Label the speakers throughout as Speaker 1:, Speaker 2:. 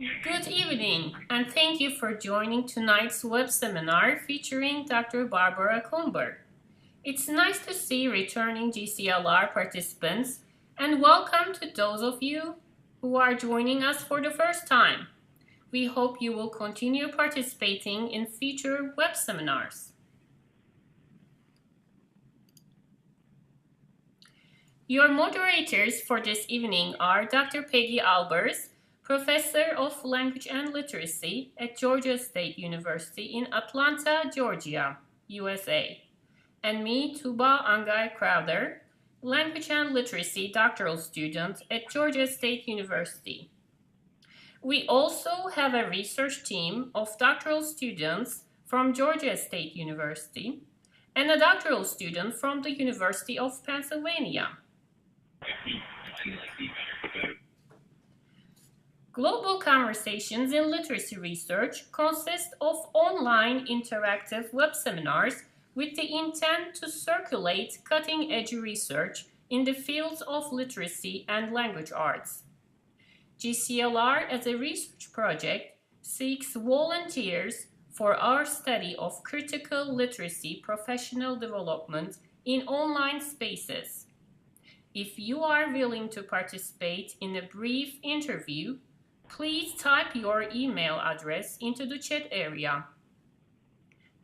Speaker 1: Good evening, and thank you for joining tonight's web seminar featuring Dr. Barbara Comber. It's nice to see returning GCLR participants, and welcome to those of you who are joining us for the first time. We hope you will continue participating in future web seminars. Your moderators for this evening are Dr. Peggy Albers, Professor of Language and Literacy at Georgia State University in Atlanta, Georgia, USA, and me, Tuba Angay Crowder, Language and Literacy doctoral student at Georgia State University. We also have a research team of doctoral students from Georgia State University and a doctoral student from the University of Pennsylvania. Global Conversations in Literacy Research consist of online interactive web seminars with the intent to circulate cutting-edge research in the fields of literacy and language arts. GCLR, as a research project, seeks volunteers for our study of critical literacy professional development in online spaces. If you are willing to participate in a brief interview, please type your email address into the chat area,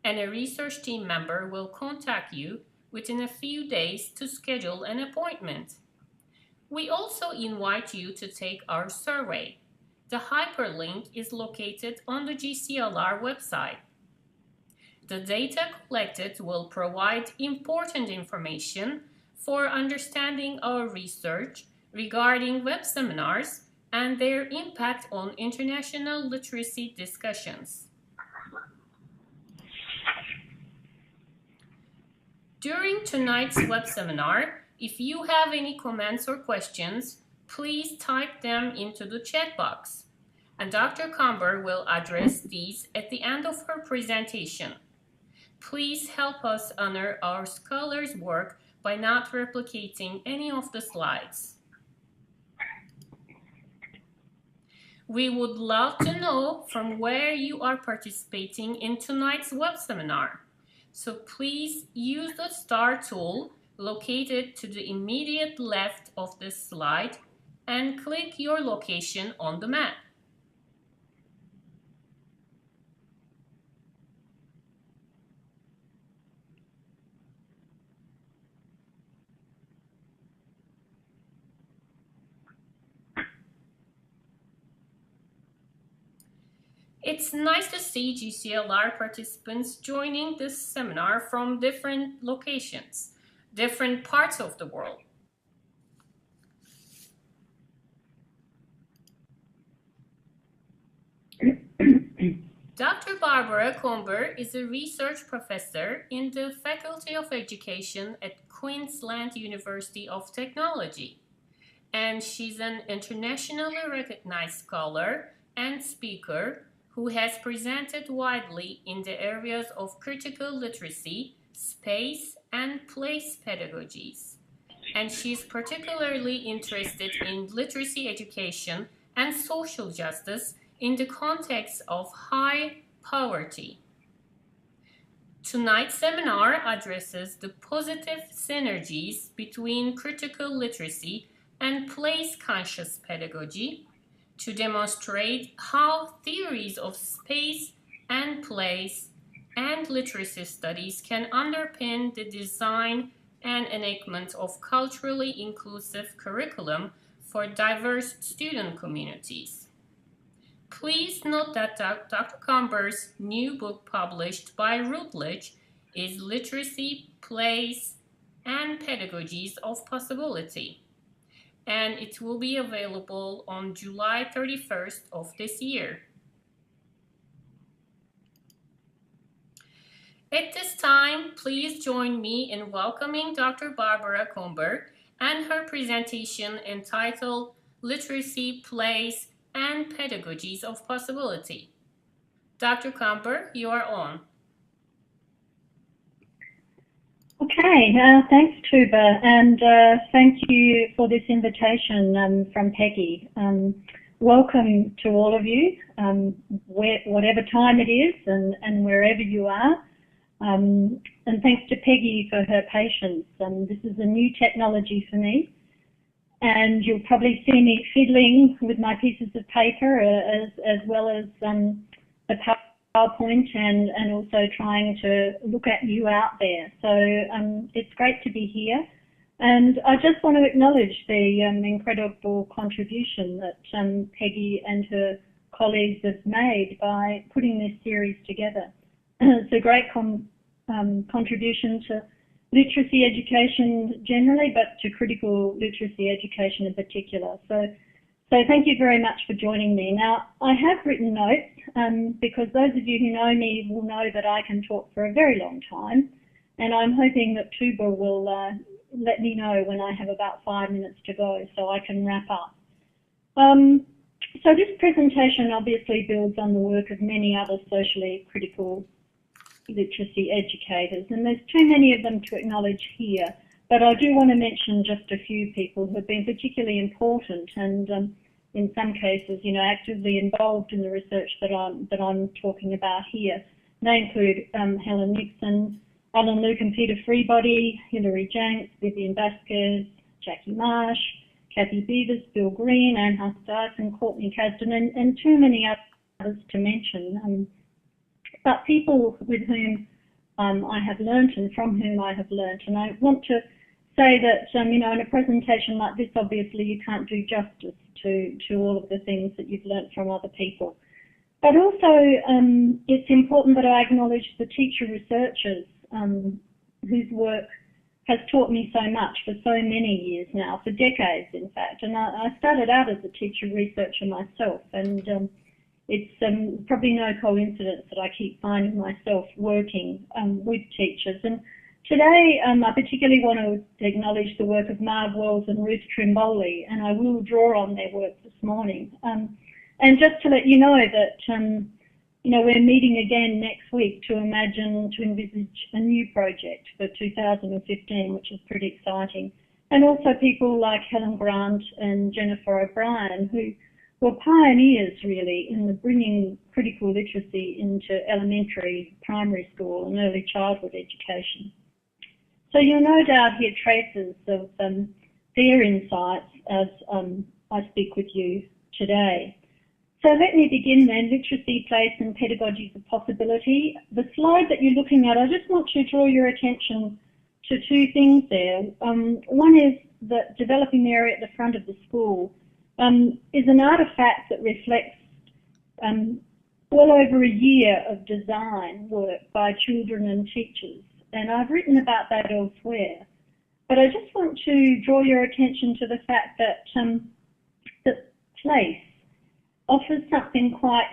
Speaker 1: and a research team member will contact you within a few days to schedule an appointment. We also invite you to take our survey. The hyperlink is located on the GCLR website. The data collected will provide important information for understanding our research regarding web seminars and their impact on international literacy discussions. During tonight's web seminar, if you have any comments or questions, please type them into the chat box, and Dr. Comber will address these at the end of her presentation. Please help us honor our scholars' work by not replicating any of the slides. We would love to know from where you are participating in tonight's web seminar. So please use the star tool located to the immediate left of this slide and click your location on the map. It's nice to see GCLR participants joining this seminar from different locations, different parts of the world. Dr. Barbara Comber is a research professor in the Faculty of Education at Queensland University of Technology, and she's an internationally recognized scholar and speaker who has presented widely in the areas of critical literacy, space, and place pedagogies. And she's particularly interested in literacy education and social justice in the context of high poverty. Tonight's seminar addresses the positive synergies between critical literacy and place-conscious pedagogy to demonstrate how theories of space and place and literacy studies can underpin the design and enactment of culturally inclusive curriculum for diverse student communities. Please note that Dr. Comber's new book published by Routledge is Literacy, Place, and Pedagogies of Possibility, and it will be available on July 31st of this year. At this time, please join me in welcoming Dr. Barbara Comber and her presentation entitled Literacy, Place, and Pedagogies of Possibility. Dr. Comber, you are on.
Speaker 2: Okay, thanks Tuba, and thank you for this invitation from Peggy. welcome to all of you, whatever time it is and wherever you are. And thanks to Peggy for her patience. This is a new technology for me, and you'll probably see me fiddling with my pieces of paper as well as the PowerPoint and also trying to look at you out there. So it's great to be here. And I just want to acknowledge the incredible contribution that Peggy and her colleagues have made by putting this series together. It's a great contribution to literacy education generally, but to critical literacy education in particular. So thank you very much for joining me. Now, I have written notes because those of you who know me will know that I can talk for a very long time, and I'm hoping that Tuba will let me know when I have about 5 minutes to go so I can wrap up. So this presentation obviously builds on the work of many other socially critical literacy educators, and there's too many of them to acknowledge here, but I do want to mention just a few people who have been particularly important and in some cases, you know, actively involved in the research that I'm talking about here. They include Helen Nixon, Alan Luke and Peter Freebody, Hilary Jenks, Vivian Vasquez, Jackie Marsh, Kathy Beavers, Bill Green, Anne Huss-Dyson, Courtney Kasdan, and too many others to mention. But people with whom I have learnt and from whom I have learnt. And I want to say that, you know, in a presentation like this, obviously you can't do justice to all of the things that you've learnt from other people. But also it's important that I acknowledge the teacher researchers whose work has taught me so much for so many years now, for decades in fact. And I started out as a teacher researcher myself, and it's probably no coincidence that I keep finding myself working with teachers. And today I particularly want to acknowledge the work of Marg Wells and Ruth Trimboli, and I will draw on their work this morning. And just to let you know that you know, we're meeting again next week to envisage a new project for 2015, which is pretty exciting. And also people like Helen Grant and Jennifer O'Brien, who were pioneers really in the bringing critical literacy into elementary, primary school and early childhood education. So you'll no doubt hear traces of their insights as I speak with you today. So let me begin then, literacy, place and pedagogies of possibility. The slide that you're looking at, I just want to draw your attention to two things there. One is that developing the area at the front of the school is an artefact that reflects well over a year of design work by children and teachers, and I've written about that elsewhere. But I just want to draw your attention to the fact that the place offers something quite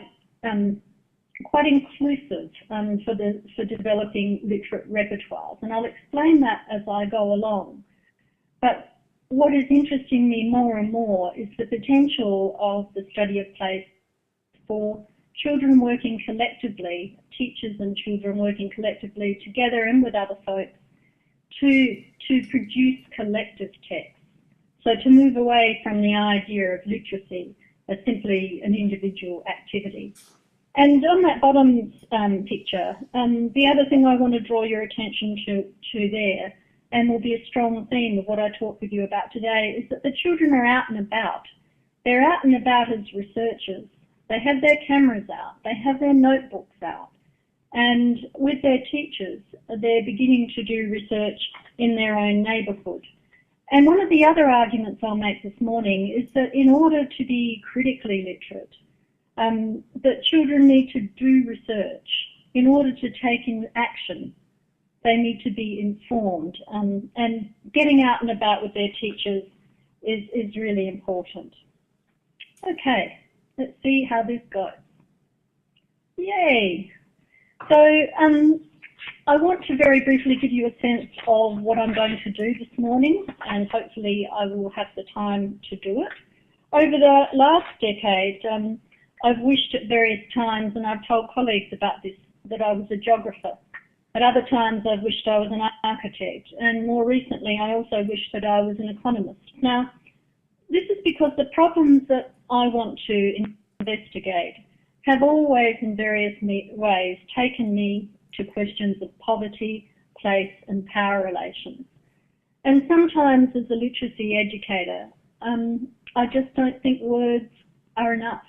Speaker 2: inclusive for developing literate repertoires, and I'll explain that as I go along. But what is interesting me more and more is the potential of the study of place for children working collectively, teachers and children working collectively together and with other folks to produce collective texts. So to move away from the idea of literacy as simply an individual activity. And on that bottom picture, the other thing I want to draw your attention to there, and will be a strong theme of what I talk with you about today, is that the children are out and about. They're out and about as researchers. They have their cameras out, they have their notebooks out, and with their teachers, they're beginning to do research in their own neighbourhood. And one of the other arguments I'll make this morning is that in order to be critically literate, that children need to do research. In order to take in action, they need to be informed, and getting out and about with their teachers is really important. Okay, let's see how this goes. Yay! So I want to very briefly give you a sense of what I'm going to do this morning, and hopefully I will have the time to do it. Over the last decade, I've wished at various times, and I've told colleagues about this, that I was a geographer. At other times I've wished I was an architect, and more recently I also wished that I was an economist. Now, This is because the problems that I want to investigate have always in various ways taken me to questions of poverty, place and power relations. And sometimes as a literacy educator, I just don't think words are enough.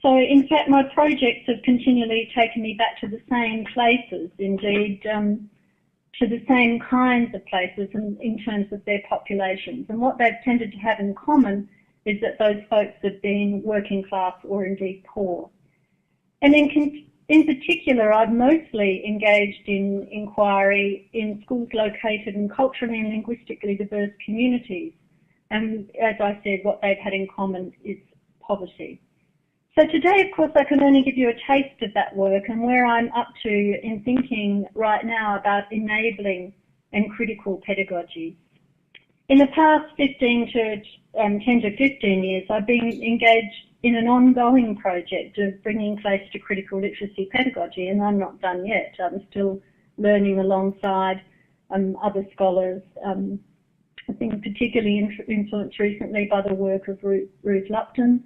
Speaker 2: So in fact, my projects have continually taken me back to the same places, indeed, to the same kinds of places in terms of their populations. And what they've tended to have in common is that those folks have been working class or indeed poor. And in particular, I've mostly engaged in inquiry in schools located in culturally and linguistically diverse communities. And as I said, what they've had in common is poverty. So today, of course, I can only give you a taste of that work and where I'm up to in thinking right now about enabling and critical pedagogies. In the past 10 to 15 years, I've been engaged in an ongoing project of bringing place to critical literacy pedagogy, and I'm not done yet. I'm still learning alongside other scholars. I've been particularly influenced recently by the work of Ruth Lupton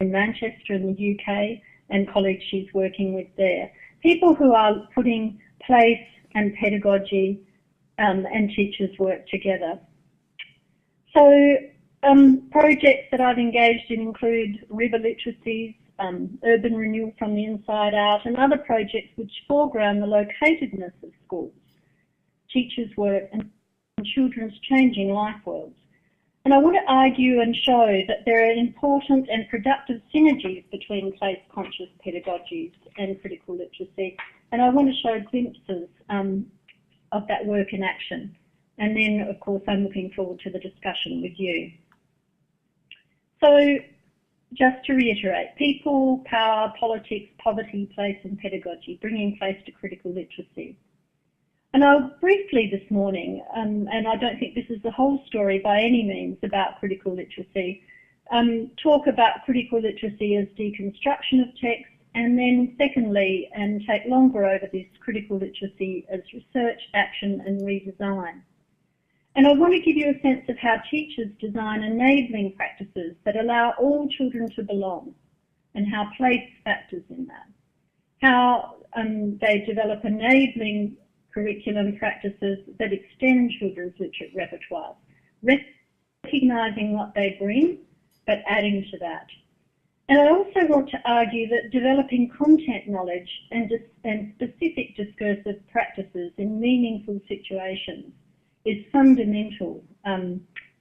Speaker 2: in Manchester in the UK and colleagues she's working with there. People who are putting place and pedagogy and teachers' work together. So projects that I've engaged in include river literacies, urban renewal from the inside out, and other projects which foreground the locatedness of schools, teachers' work and children's changing life worlds. And I want to argue and show that there are important and productive synergies between place-conscious pedagogies and critical literacy. And I want to show glimpses of that work in action. And then, of course, I'm looking forward to the discussion with you. So, just to reiterate, people, power, politics, poverty, place and pedagogy, bringing place to critical literacy. And I'll briefly this morning, and I don't think this is the whole story by any means about critical literacy, talk about critical literacy as deconstruction of text, and then secondly, and take longer over this, critical literacy as research, action and redesign. And I want to give you a sense of how teachers design enabling practices that allow all children to belong, and how place factors in that. How they develop enabling curriculum practices that extend children's literate repertoires, recognising what they bring, but adding to that. And I also want to argue that developing content knowledge and specific discursive practices in meaningful situations is fundamental to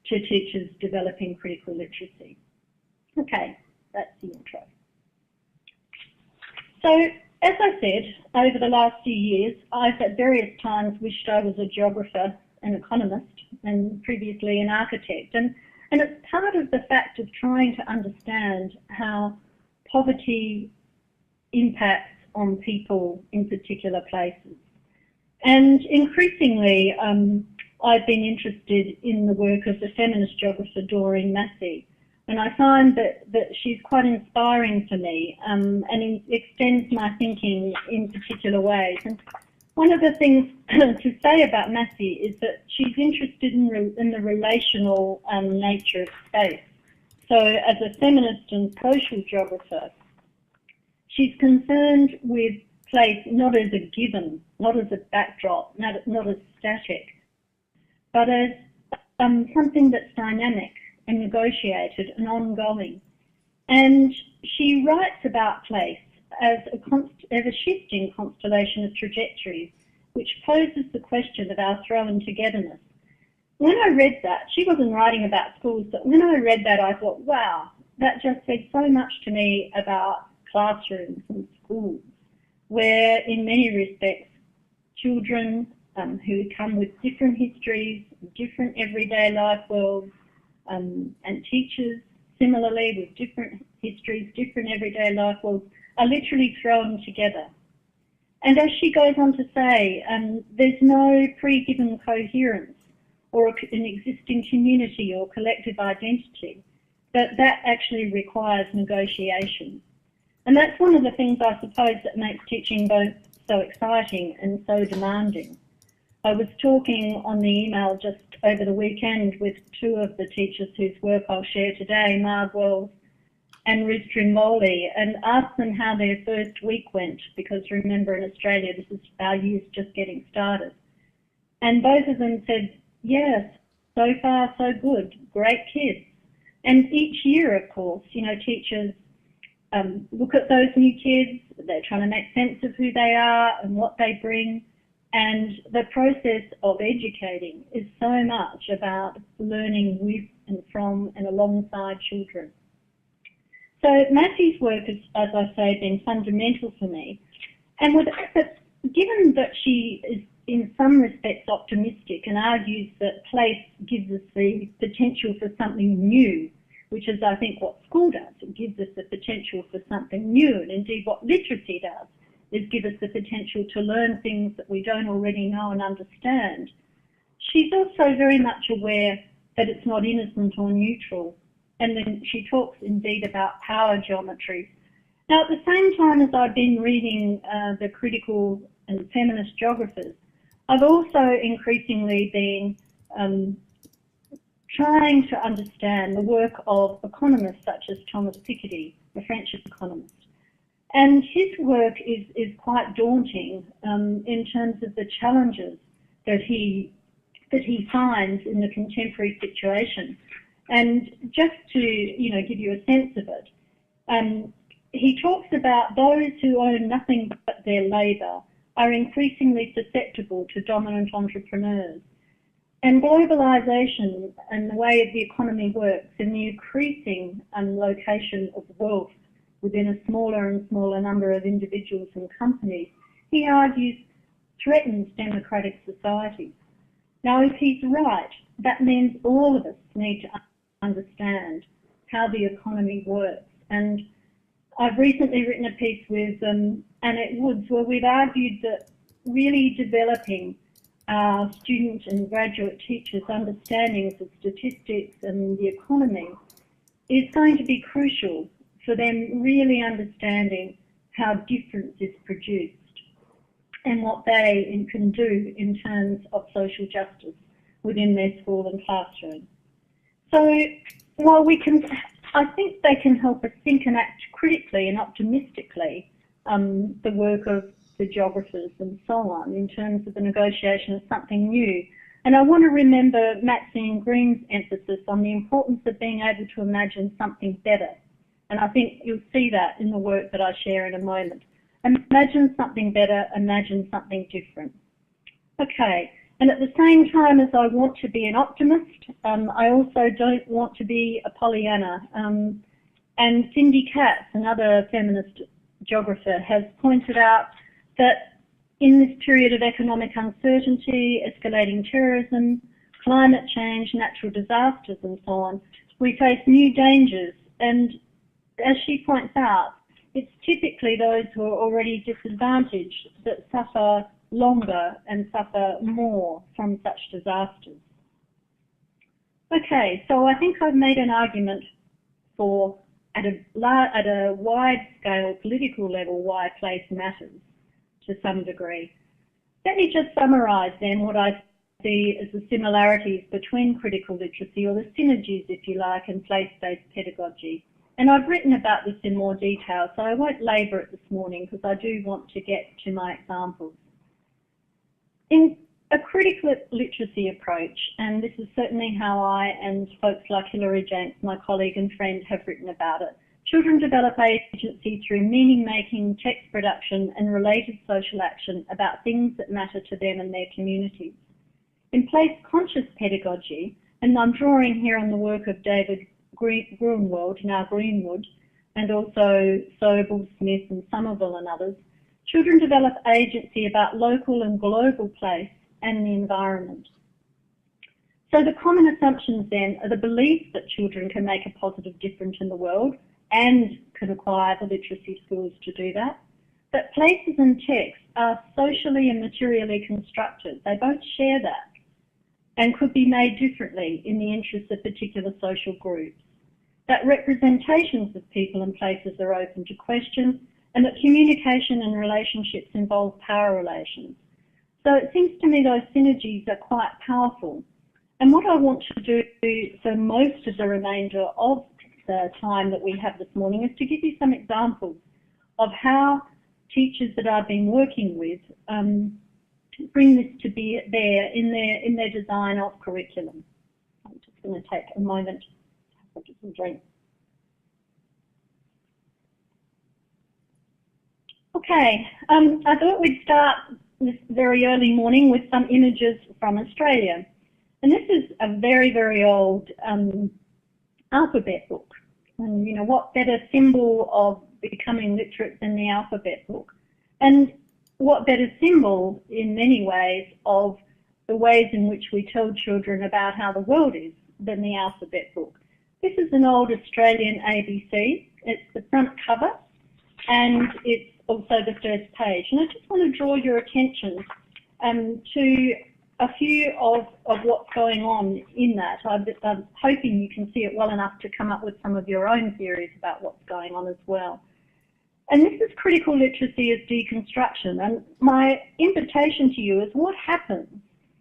Speaker 2: teachers developing critical literacy. Okay, that's the intro. So, as I said, over the last few years, I've at various times wished I was a geographer, an economist, and previously an architect. And it's part of the fact of trying to understand how poverty impacts on people in particular places. And increasingly, I've been interested in the work of the feminist geographer Doreen Massey. And I find that she's quite inspiring for me and extends my thinking in particular ways. And one of the things to say about Massey is that she's interested in the relational nature of space. So as a feminist and social geographer, she's concerned with place not as a given, not as a backdrop, not as static, but as something that's dynamic and negotiated and ongoing. And she writes about place as a shifting constellation of trajectories, which poses the question of our thrown togetherness. When I read that, she wasn't writing about schools, but when I read that, I thought, wow, that just said so much to me about classrooms and schools, where in many respects, children who come with different histories, different everyday life worlds, and teachers, similarly, with different histories, different everyday life worlds, are literally thrown together. And as she goes on to say, there's no pre-given coherence or an existing community or collective identity, but that actually requires negotiation. And that's one of the things, I suppose, that makes teaching both so exciting and so demanding. I was talking on the email just over the weekend with two of the teachers whose work I'll share today, Marg Wells and Ruth Trimboli, and asked them how their first week went, because remember, in Australia this is our year's just getting started. And both of them said, yes, so far so good, great kids. And each year, of course, you know, teachers look at those new kids, they're trying to make sense of who they are and what they bring. And the process of educating is so much about learning with and from and alongside children. So Massie's work has, as I say, been fundamental for me. And given that she is in some respects optimistic and argues that place gives us the potential for something new, which is, I think, what school does. It gives us the potential for something new, and indeed what literacy does is give us the potential to learn things that we don't already know and understand. She's also very much aware that it's not innocent or neutral, and then she talks indeed about power geometries. Now, at the same time as I've been reading the critical and feminist geographers, I've also increasingly been trying to understand the work of economists such as Thomas Piketty, the French economist. And his work is quite daunting in terms of the challenges that he finds in the contemporary situation. And just to, you know, give you a sense of it, he talks about those who own nothing but their labour are increasingly susceptible to dominant entrepreneurs. And globalisation and the way the economy works and the increasing location of wealth within a smaller and smaller number of individuals and companies, he argues, threatens democratic societies. Now, if he's right, that means all of us need to understand how the economy works. And I've recently written a piece with Annette Woods where we've argued that really developing our student and graduate teachers' understandings of statistics and the economy is going to be crucial for them really understanding how difference is produced and what they can do in terms of social justice within their school and classroom. So while I think they can help us think and act critically and optimistically, the work of the geographers and so on, in terms of the negotiation of something new. And I want to remember Maxine Green's emphasis on the importance of being able to imagine something better. And I think you'll see that in the work that I share in a moment. Imagine something better, imagine something different. Okay, and at the same time as I want to be an optimist, I also don't want to be a Pollyanna. And Cindy Katz, another feminist geographer, has pointed out that in this period of economic uncertainty, escalating terrorism, climate change, natural disasters and so on, we face new dangers. And as she points out, it's typically those who are already disadvantaged that suffer longer and suffer more from such disasters. Okay, so I think I've made an argument for, at a wide-scale political level, why place matters to some degree. Let me just summarise then what I see as the similarities between critical literacy, or the synergies, if you like, and place-based pedagogy. And I've written about this in more detail, so I won't labour it this morning because I do want to get to my examples. In a critical literacy approach, and this is certainly how I and folks like Hilary Jenks, my colleague and friend, have written about it, children develop agency through meaning-making, text production and related social action about things that matter to them and their communities. In place-conscious pedagogy, and I'm drawing here on the work of David Grunwald, now Greenwood, and also Sobel, Smith and Somerville and others, children develop agency about local and global place and the environment. So the common assumptions then are the belief that children can make a positive difference in the world and can acquire the literacy skills to do that. But places and texts are socially and materially constructed. They both share that and could be made differently in the interests of particular social groups. That representations of people and places are open to question, and that communication and relationships involve power relations. So it seems to me those synergies are quite powerful. And what I want to do for most of the remainder of the time that we have this morning is to give you some examples of how teachers that I've been working with bring this to be there in their design of curriculum. I'm just going to take a moment to have some drink. Okay, I thought we'd start this very early morning with some images from Australia. And this is a very, very old alphabet book. And, you know, what better symbol of becoming literate than the alphabet book? And what better symbol, in many ways, of the ways in which we tell children about how the world is than the alphabet book? This is an old Australian ABC. It's the front cover, and it's also the first page. And I just want to draw your attention to a few of what's going on in that. I'm hoping you can see it well enough to come up with some of your own theories about what's going on as well. And this is critical literacy as deconstruction. And my invitation to you is what happens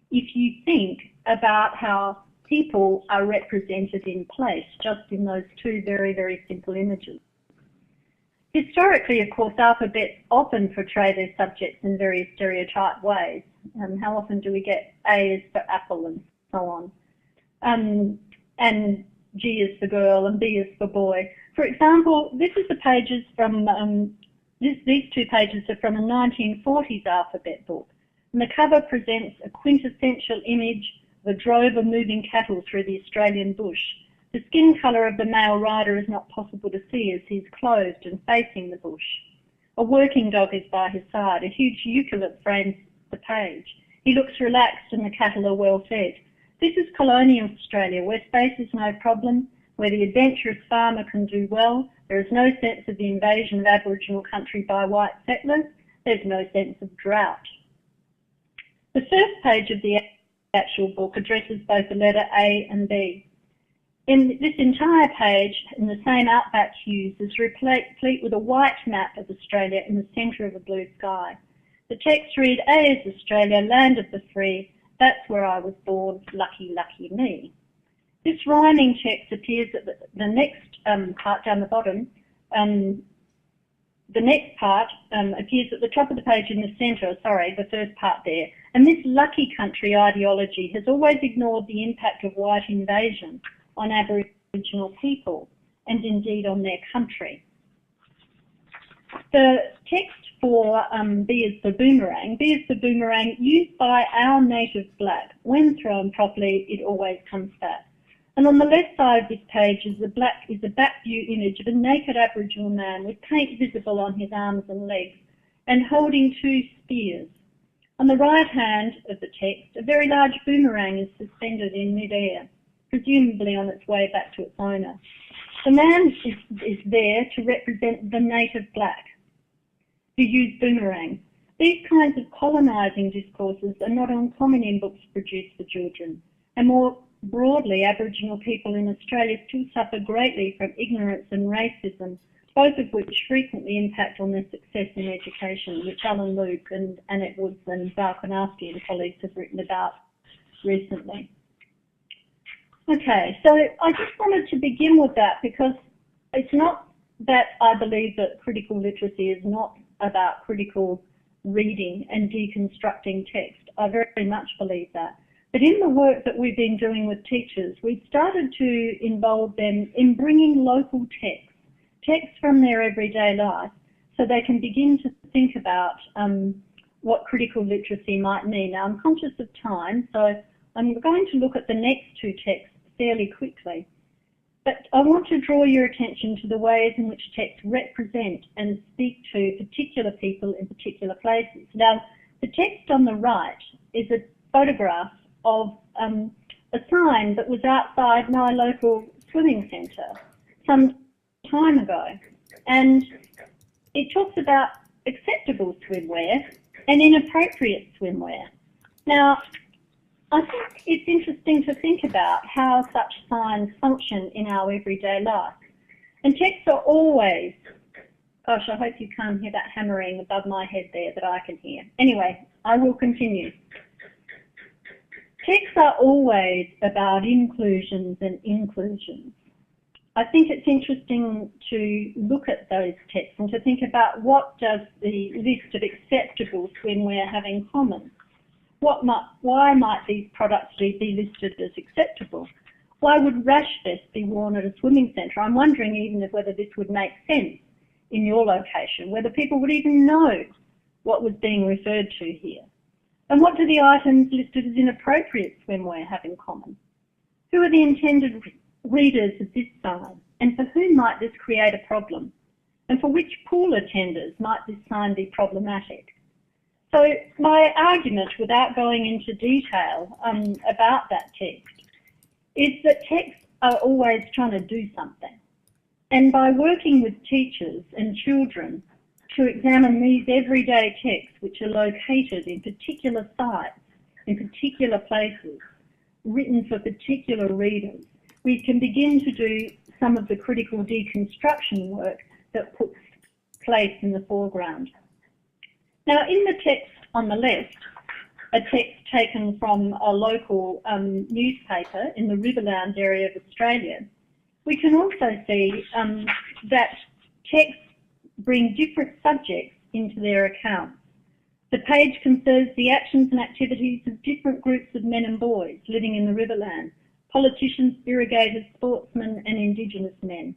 Speaker 2: if you think about how people are represented in place, just in those two very, very simple images. Historically, of course, alphabets often portray their subjects in very stereotyped ways. How often do we get A is for apple and so on? And G is for girl and B is for boy. For example, this is the pages from, these two pages are from a 1940s alphabet book. And the cover presents a quintessential image of a drove of moving cattle through the Australian bush. The skin colour of the male rider is not possible to see as he's clothed and facing the bush. A working dog is by his side. A huge eucalypt frames the page. He looks relaxed and the cattle are well fed. This is colonial Australia, where space is no problem, where the adventurous farmer can do well. There is no sense of the invasion of Aboriginal country by white settlers. There's no sense of drought. The first page of the actual book addresses both the letter A and B. In this entire page, in the same outback hues, is replete with a white map of Australia in the centre of a blue sky. The text read, A is Australia, land of the free, that's where I was born, lucky, lucky me. This rhyming text appears at the next part down the bottom. The next part appears at the top of the page in the centre, the first part there. And this lucky country ideology has always ignored the impact of white invasion on Aboriginal people and indeed on their country. The text for B is for boomerang. B is for boomerang, used by our native black. When thrown properly, it always comes back. And on the left side of this page is a back view image of a naked Aboriginal man with paint visible on his arms and legs and holding two spears. On the right hand of the text, a very large boomerang is suspended in mid-air, presumably on its way back to its owner. The man is there to represent the native black who use boomerang. These kinds of colonising discourses are not uncommon in books produced for children, and more broadly, Aboriginal people in Australia still suffer greatly from ignorance and racism, both of which frequently impact on their success in education, which Alan Luke and Annette Woods and Val Konarski and colleagues have written about recently. Okay, so I just wanted to begin with that because it's not that I believe that critical literacy is not about critical reading and deconstructing text. I very much believe that. But in the work that we've been doing with teachers, we've started to involve them in bringing local text from their everyday life, so they can begin to think about what critical literacy might mean. Now, I'm conscious of time, so I'm going to look at the next two texts fairly quickly. But I want to draw your attention to the ways in which texts represent and speak to particular people in particular places. Now, the text on the right is a photograph of a sign that was outside my local swimming centre some time ago. And it talks about acceptable swimwear and inappropriate swimwear. Now, I think it's interesting to think about how such signs function in our everyday life. And texts are always Gosh, I hope you can't hear that hammering above my head there that I can hear. Anyway, I will continue. Texts are always about inclusions and inclusions. I think it's interesting to look at those texts and to think about what does the list of acceptable swimwear have in common. Why might these products be listed as acceptable? Why would rash vests be worn at a swimming centre? I'm wondering even whether this would make sense in your location, whether people would even know what was being referred to here. And what do the items listed as inappropriate swimwear have in common? Who are the intended readers of this sign? And for whom might this create a problem? And for which pool attenders might this sign be problematic? So my argument, without going into detail about that text, is that texts are always trying to do something. And by working with teachers and children to examine these everyday texts which are located in particular sites, in particular places, written for particular readers, we can begin to do some of the critical deconstruction work that puts place in the foreground. Now, in the text on the left, a text taken from a local newspaper in the Riverland area of Australia, we can also see that texts bring different subjects into their accounts. The page concerns the actions and activities of different groups of men and boys living in the Riverland: politicians, irrigators, sportsmen and Indigenous men.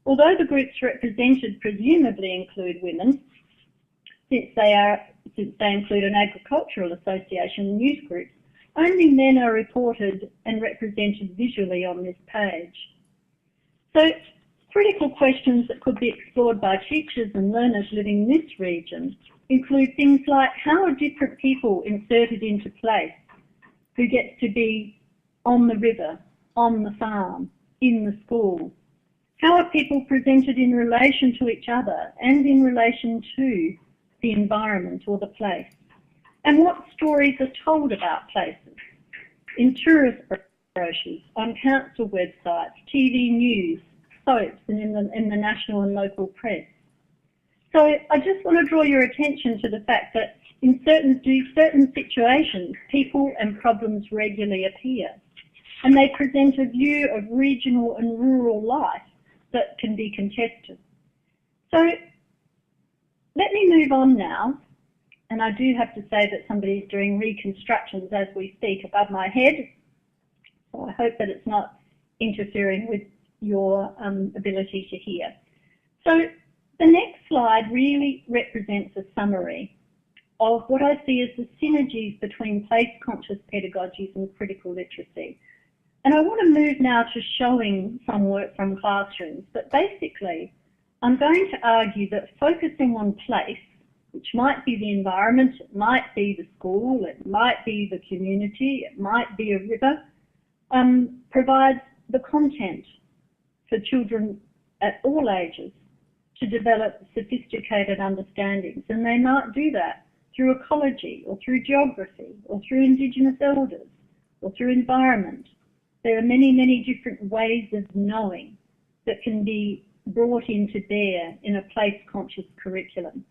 Speaker 2: Although the groups represented presumably include women, since they include an agricultural association and youth groups, only men are reported and represented visually on this page. So critical questions that could be explored by teachers and learners living in this region include things like, how are different people inserted into place? Who gets to be on the river, on the farm, in the school? How are people presented in relation to each other and in relation to the environment or the place? And what stories are told about places? In tourist brochures, on council websites, TV news, soaps and in the national and local press. So I just want to draw your attention to the fact that in certain situations, people and problems regularly appear, and they present a view of regional and rural life that can be contested. So let me move on now, and I do have to say that somebody's doing reconstructions as we speak above my head, so I hope that it's not interfering with your ability to hear. So the next slide really represents a summary of what I see as the synergies between place-conscious pedagogies and critical literacy. And I want to move now to showing some work from classrooms, but basically I'm going to argue that focusing on place, which might be the environment, it might be the school, it might be the community, it might be a river, provides the content for children at all ages to develop sophisticated understandings. And they might do that through ecology or through geography or through Indigenous elders or through environment. There are many, many different ways of knowing that can be brought into bear in a place-conscious curriculum.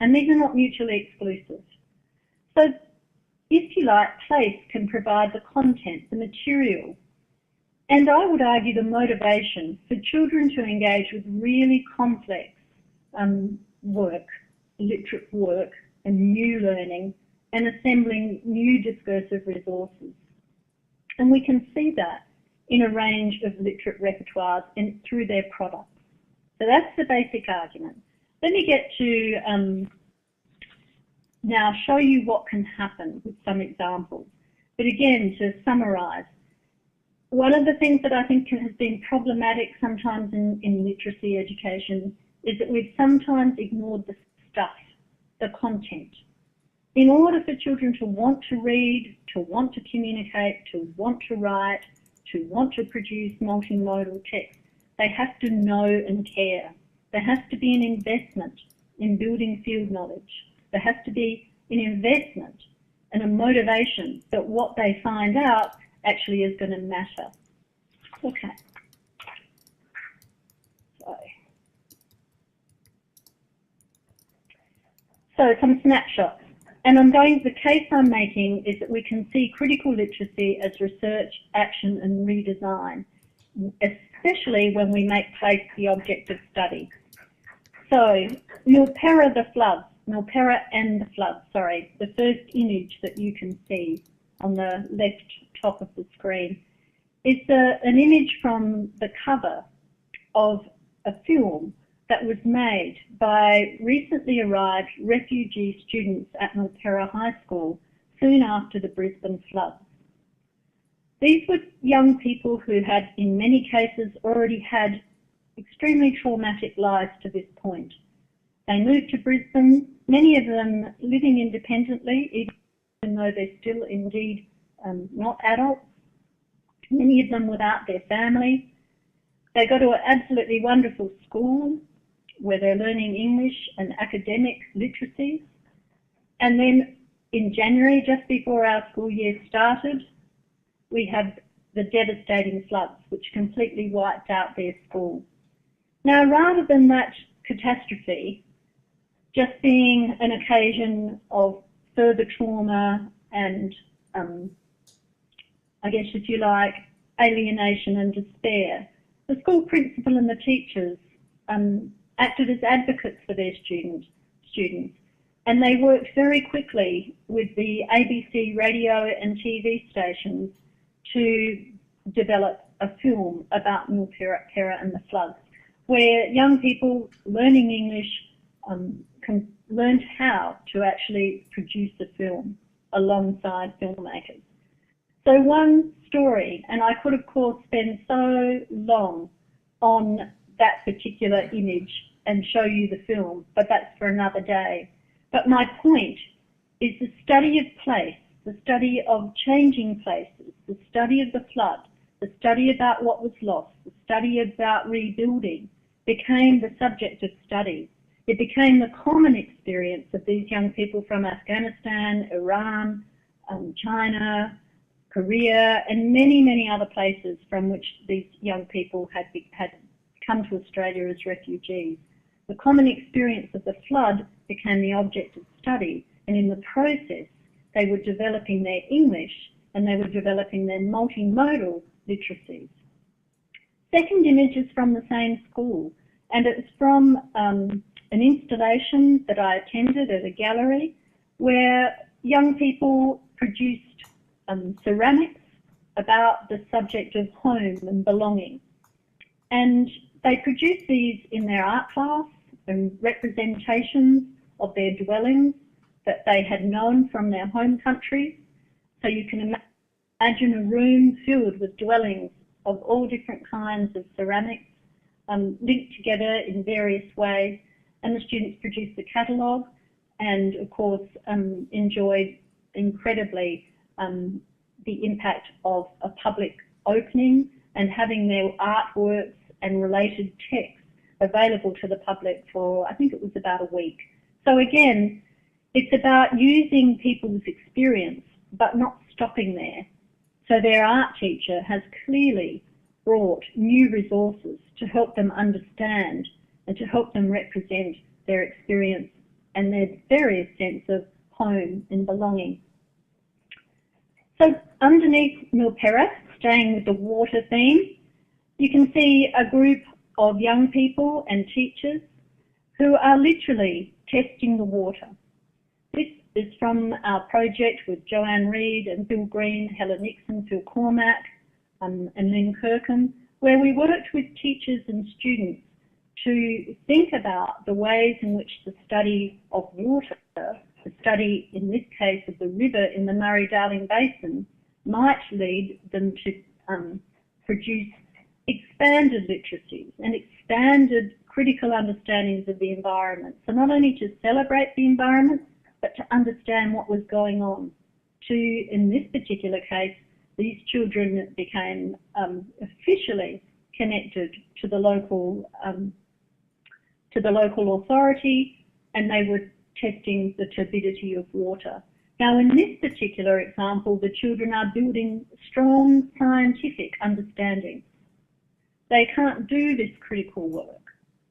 Speaker 2: And these are not mutually exclusive. So, if you like, place can provide the content, the material, and I would argue the motivation for children to engage with really complex work, literate work, and new learning, and assembling new discursive resources. And we can see that in a range of literate repertoires and through their products. So that's the basic argument. Let me get to now show you what can happen with some examples. But again, to summarise, one of the things that I think has been problematic sometimes in literacy education is that we've sometimes ignored the stuff, the content. In order for children to want to read, to want to communicate, to want to write, to want to produce multimodal text, they have to know and care. There has to be an investment in building field knowledge. There has to be an investment and a motivation that what they find out actually is going to matter. Okay. So, So some snapshots. And the case I'm making is that we can see critical literacy as research, action and redesign, especially when we make place the object of study. So Milperra and the floods, sorry, the first image that you can see on the left top of the screen is an image from the cover of a film that was made by recently arrived refugee students at Milperra High School soon after the Brisbane floods. These were young people who had, in many cases, already had extremely traumatic lives to this point. They moved to Brisbane, many of them living independently, even though they're still indeed not adults, many of them without their family. They go to an absolutely wonderful school where they're learning English and academic literacies. And then in January, just before our school year started, we had the devastating floods, which completely wiped out their school. Now, rather than that catastrophe just being an occasion of further trauma and, I guess if you like, alienation and despair, the school principal and the teachers acted as advocates for their students, and they worked very quickly with the ABC radio and TV stations to develop a film about Milperra and the floods, where young people learning English learned how to actually produce a film alongside filmmakers. So one story, and I could of course spend so long on that particular image and show you the film, but that's for another day. But my point is the study of place, the study of changing places, the study of the flood, the study about what was lost, the study about rebuilding became the subject of study. It became the common experience of these young people from Afghanistan, Iran, China, Korea, and many, many other places from which these young people had come to Australia as refugees. The common experience of the flood became the object of study, and in the process, they were developing their English and they were developing their multimodal literacies. Second image is from the same school, and it's from an installation that I attended at a gallery where young people produced ceramics about the subject of home and belonging. And they produced these in their art class and representations of their dwellings that they had known from their home countries. So you can imagine a room filled with dwellings of all different kinds of ceramics linked together in various ways. And the students produced the catalogue and, of course, enjoyed incredibly the impact of a public opening and having their artworks and related texts available to the public for, I think it was about a week. So again, it's about using people's experience, but not stopping there. So their art teacher has clearly brought new resources to help them understand and to help them represent their experience and their various sense of home and belonging. So underneath Milperra, staying with the water theme, you can see a group of young people and teachers who are literally testing the water. This is from our project with Joanne Reid and Bill Green, Helen Nixon, Phil Cormack and Lynn Kirkham, where we worked with teachers and students to think about the ways in which the study of water, the study in this case of the river in the Murray-Darling Basin, might lead them to produce expanded literacies and expanded critical understandings of the environment. So not only to celebrate the environment, but to understand what was going on. In this particular case, these children became officially connected to the local authority, and they were testing the turbidity of water. Now, in this particular example, the children are building strong scientific understanding. They can't do this critical work.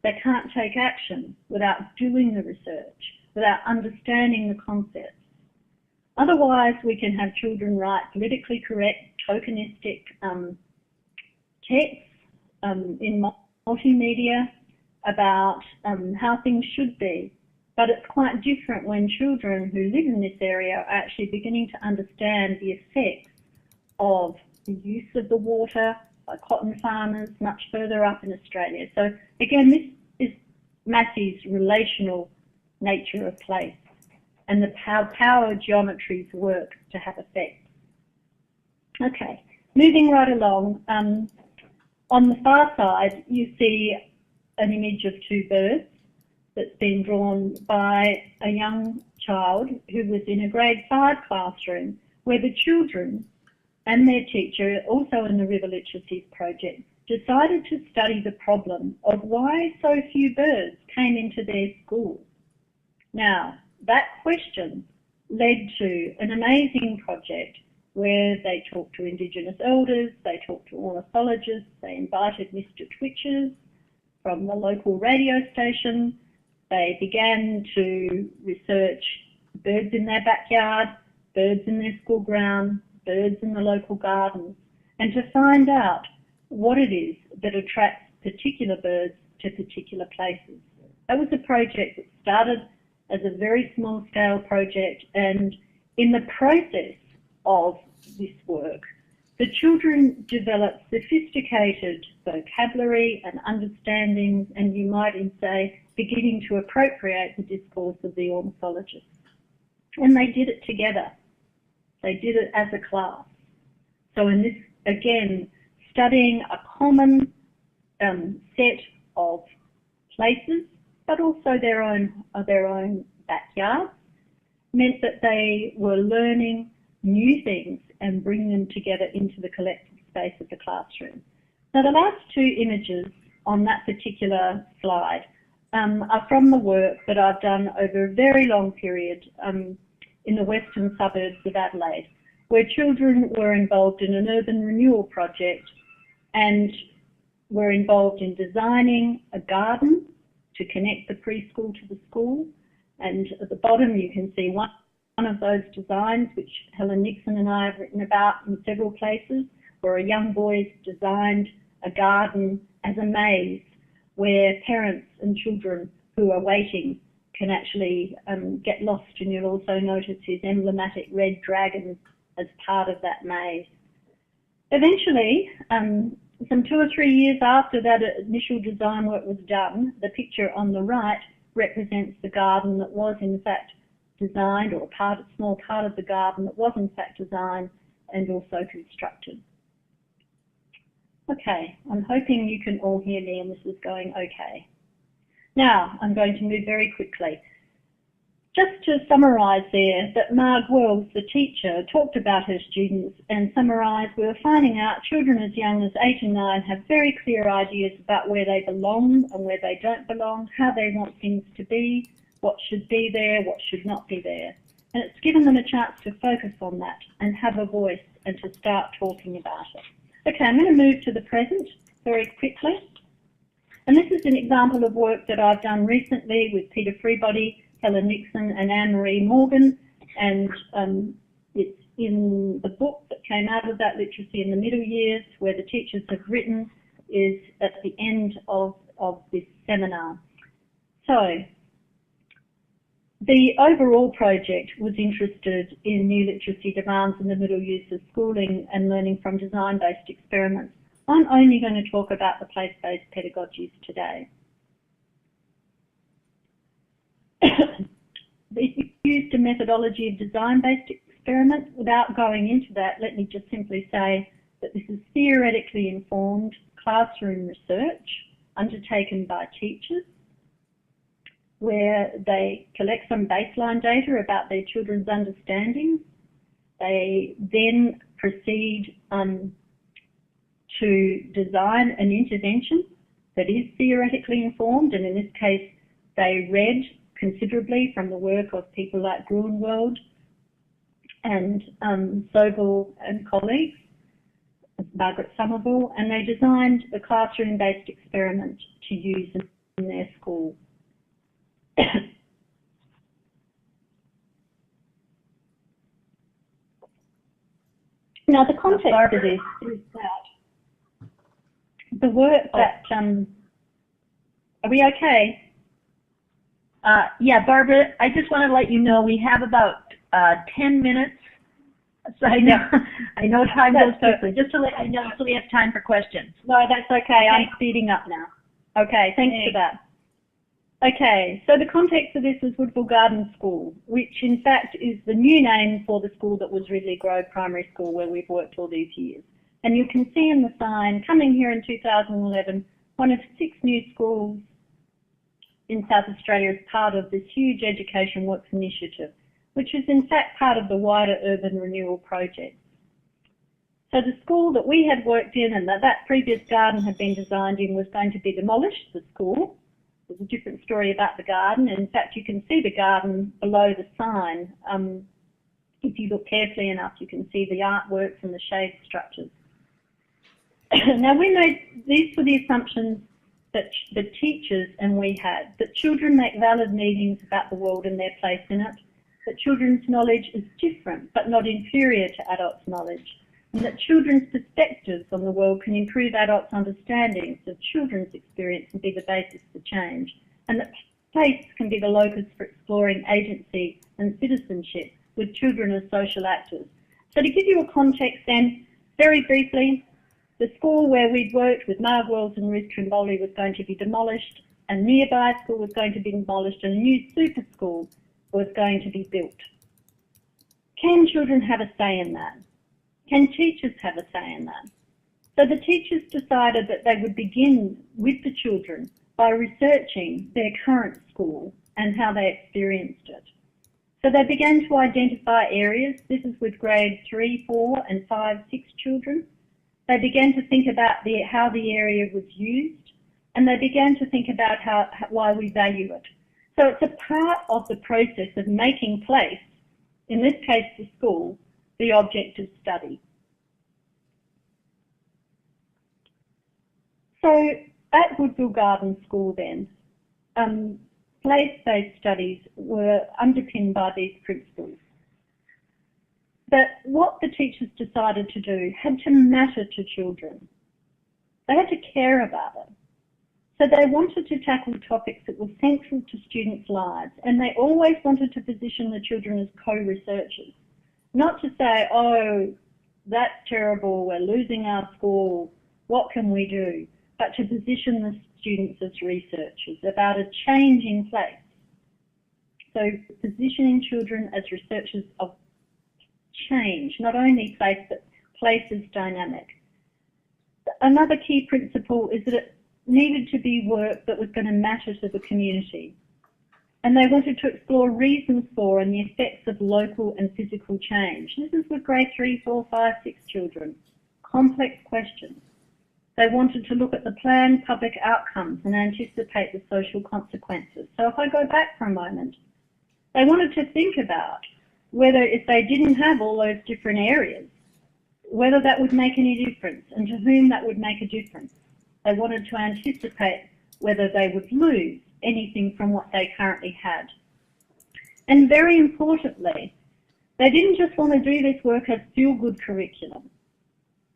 Speaker 2: They can't take action without doing the research, without understanding the concepts. Otherwise, we can have children write politically correct, tokenistic texts in multimedia about how things should be. But it's quite different when children who live in this area are actually beginning to understand the effects of the use of the water by cotton farmers much further up in Australia. So again, this is Matthew's relational nature of place and how power geometries work to have effect. Okay, moving right along. On the far side, you see an image of two birds that's been drawn by a young child who was in a grade 5 classroom where the children and their teacher, also in the River Literacies project, decided to study the problem of why so few birds came into their school. Now, that question led to an amazing project where they talked to Indigenous elders, they talked to ornithologists, they invited Mr. Twitches from the local radio station, they began to research birds in their backyard, birds in their school ground, birds in the local gardens, and to find out what it is that attracts particular birds to particular places. That was a project that started as a very small scale project, and in the process of this work, the children developed sophisticated vocabulary and understandings, and you might even say beginning to appropriate the discourse of the ornithologists. And they did it together. They did it as a class. So in this, again, studying a common set of places, but also their own backyards, meant that they were learning new things and bringing them together into the collective space of the classroom. Now, the last two images on that particular slide are from the work that I've done over a very long period in the western suburbs of Adelaide, where children were involved in an urban renewal project and were involved in designing a garden to connect the preschool to the school. And at the bottom you can see one of those designs, which Helen Nixon and I have written about in several places, where a young boy's designed a garden as a maze where parents and children who are waiting can actually get lost, and you'll also notice his emblematic red dragon as part of that maze. Eventually, some 2 or 3 years after that initial design work was done, the picture on the right represents the garden that was in fact designed, or a small part of the garden that was in fact designed and also constructed. Okay, I'm hoping you can all hear me and this is going okay. Now, I'm going to move very quickly. Just to summarise there, that Marg Wells, the teacher, talked about her students and summarised, we were finding out children as young as 8 and 9 have very clear ideas about where they belong and where they don't belong, how they want things to be, what should be there, what should not be there. And it's given them a chance to focus on that and have a voice and to start talking about it. Okay, I'm going to move to the present very quickly. And this is an example of work that I've done recently with Peter Freebody, Helen Nixon and Anne-Marie Morgan, and it's in the book that came out of that, Literacy in the Middle Years, where the teachers have written, is at the end of this seminar. So, the overall project was interested in new literacy demands in the middle use of schooling and learning from design-based experiments. I'm only going to talk about the place-based pedagogies today. It used a methodology of design-based experiment. Without going into that, let me just simply say that this is theoretically informed classroom research undertaken by teachers, where they collect some baseline data about their children's understanding. They then proceed to design an intervention that is theoretically informed, and in this case they read considerably from the work of people like Gruenwald and Sobel and colleagues, Margaret Somerville, and they designed a classroom-based experiment to use in their school. Now, the context of this is that the work that, are we okay?
Speaker 3: Yeah, Barbara, I just want to let you know we have about 10 minutes. So I know time goes quickly. Just to let you know, so we have time for questions.
Speaker 2: No, that's okay. I'm speeding up now. Okay, thanks for that. Okay, so the context of this is Woodville Garden School, which in fact is the new name for the school that was Ridley Grove Primary School, where we've worked all these years. And you can see in the sign, coming here in 2011, one of 6 new schools in South Australia as part of this huge Education Works initiative, which is in fact part of the wider urban renewal project. So the school that we had worked in and that previous garden had been designed in was going to be demolished, the school. There's a different story about the garden. And in fact, you can see the garden below the sign. If you look carefully enough, you can see the artworks and the shade structures. Now, these were the assumptions that the teachers and we had, that children make valid meanings about the world and their place in it, that children's knowledge is different but not inferior to adults' knowledge, and that children's perspectives on the world can improve adults' understandings of children's experience and be the basis for change, and that place can be the locus for exploring agency and citizenship with children as social actors. So to give you a context then, very briefly, the school where we'd worked with Margwells and Ruth Trimboli was going to be demolished, a nearby school was going to be demolished, and a new super school was going to be built. Can children have a say in that? Can teachers have a say in that? So the teachers decided that they would begin with the children by researching their current school and how they experienced it. So they began to identify areas. This is with grade 3, 4 and 5, 6 children. They began to think about how the area was used, and they began to think about why we value it. So it's a part of the process of making place, in this case the school, the object of study. So at Woodville Garden School then, place-based studies were underpinned by these principles. But what the teachers decided to do had to matter to children. They had to care about it. So they wanted to tackle topics that were central to students' lives, and they always wanted to position the children as co-researchers. Not to say, oh, that's terrible, we're losing our school, what can we do? But to position the students as researchers about a changing place. So positioning children as researchers of change, not only place, but place as dynamic. Another key principle is that it needed to be work that was going to matter to the community. And they wanted to explore reasons for and the effects of local and physical change. This is with grade 3, 4, 5, 6 children. Complex questions. They wanted to look at the planned public outcomes and anticipate the social consequences. So if I go back for a moment, they wanted to think about whether if they didn't have all those different areas, whether that would make any difference and to whom that would make a difference. They wanted to anticipate whether they would lose anything from what they currently had. And very importantly, they didn't just want to do this work as feel-good curriculum,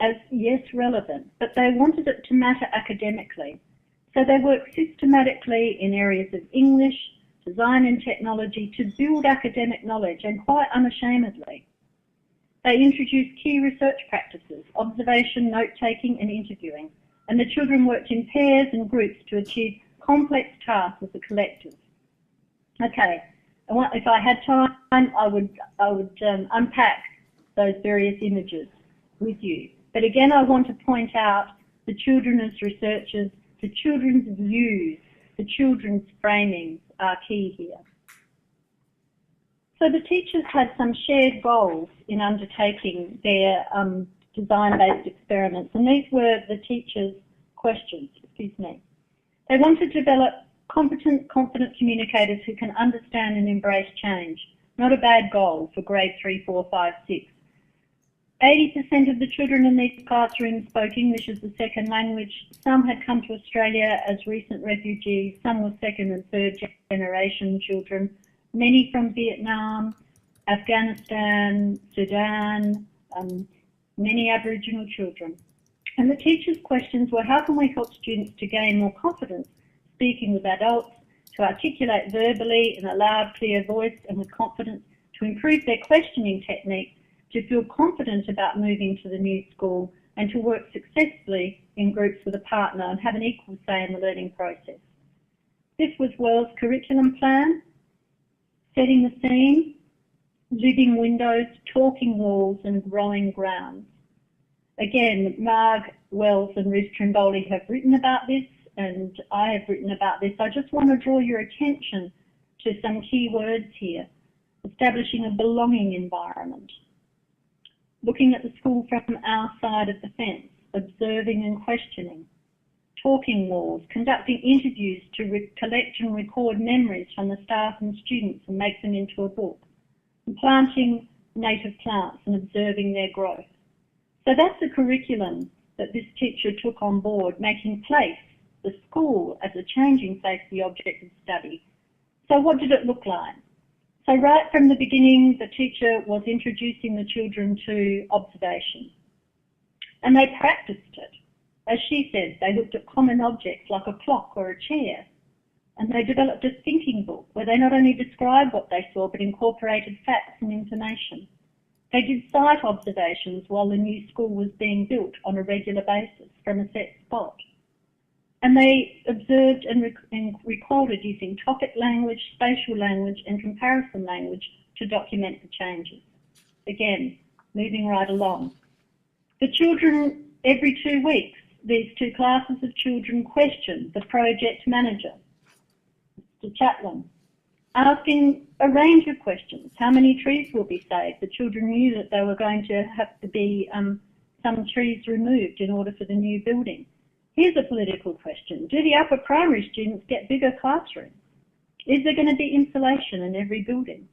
Speaker 2: as yes, relevant, but they wanted it to matter academically. So they worked systematically in areas of English, design and technology to build academic knowledge, and quite unashamedly. They introduced key research practices, observation, note-taking and interviewing, and the children worked in pairs and groups to achieve complex tasks as a collective. Okay, if I had time, I would unpack those various images with you. But again, I want to point out the children as researchers, the children's views, the children's framings are key here. So the teachers had some shared goals in undertaking their design-based experiments, and these were the teachers' questions, They wanted to develop competent, confident communicators who can understand and embrace change. Not a bad goal for grade 3, 4, 5, 6. 80% of the children in these classrooms spoke English as a second language. Some had come to Australia as recent refugees. Some were second and third generation children. Many from Vietnam, Afghanistan, Sudan, many Aboriginal children. And the teacher's questions were, how can we help students to gain more confidence speaking with adults, to articulate verbally in a loud, clear voice and with confidence, to improve their questioning techniques, to feel confident about moving to the new school, and to work successfully in groups with a partner and have an equal say in the learning process. This was Wells' curriculum plan, setting the scene, living windows, talking walls and growing grounds. Again, Marg, Wells and Ruth Trimboli have written about this, and I have written about this. I just want to draw your attention to some key words here. Establishing a belonging environment. Looking at the school from our side of the fence, observing and questioning. Talking walls, conducting interviews to collect and record memories from the staff and students and make them into a book. And planting native plants and observing their growth. So that's the curriculum that this teacher took on board, making place, the school as a changing place, the object of study. So what did it look like? So right from the beginning, the teacher was introducing the children to observation. And they practiced it. As she said, they looked at common objects like a clock or a chair. And they developed a thinking book where they not only described what they saw, but incorporated facts and information. They did site observations while the new school was being built on a regular basis from a set spot. And they observed and recorded using topic language, spatial language and comparison language to document the changes. Again, moving right along. The children, every 2 weeks, these two classes of children questioned the project manager, Mr. Chaplin, asking a range of questions. How many trees will be saved? The children knew that they were going to have to be some trees removed in order for the new building. Here's a political question. Do the upper primary students get bigger classrooms? Is there going to be insulation in every building?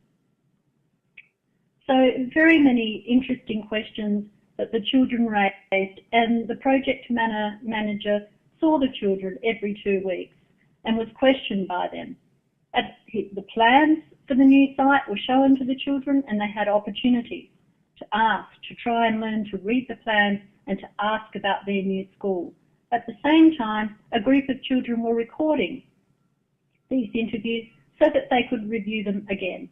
Speaker 2: So very many interesting questions that the children raised, and the project manager saw the children every 2 weeks and was questioned by them. The plans for the new site were shown to the children, and they had opportunities to ask, to try and learn to read the plans and to ask about their new school. At the same time, a group of children were recording these interviews so that they could review them again.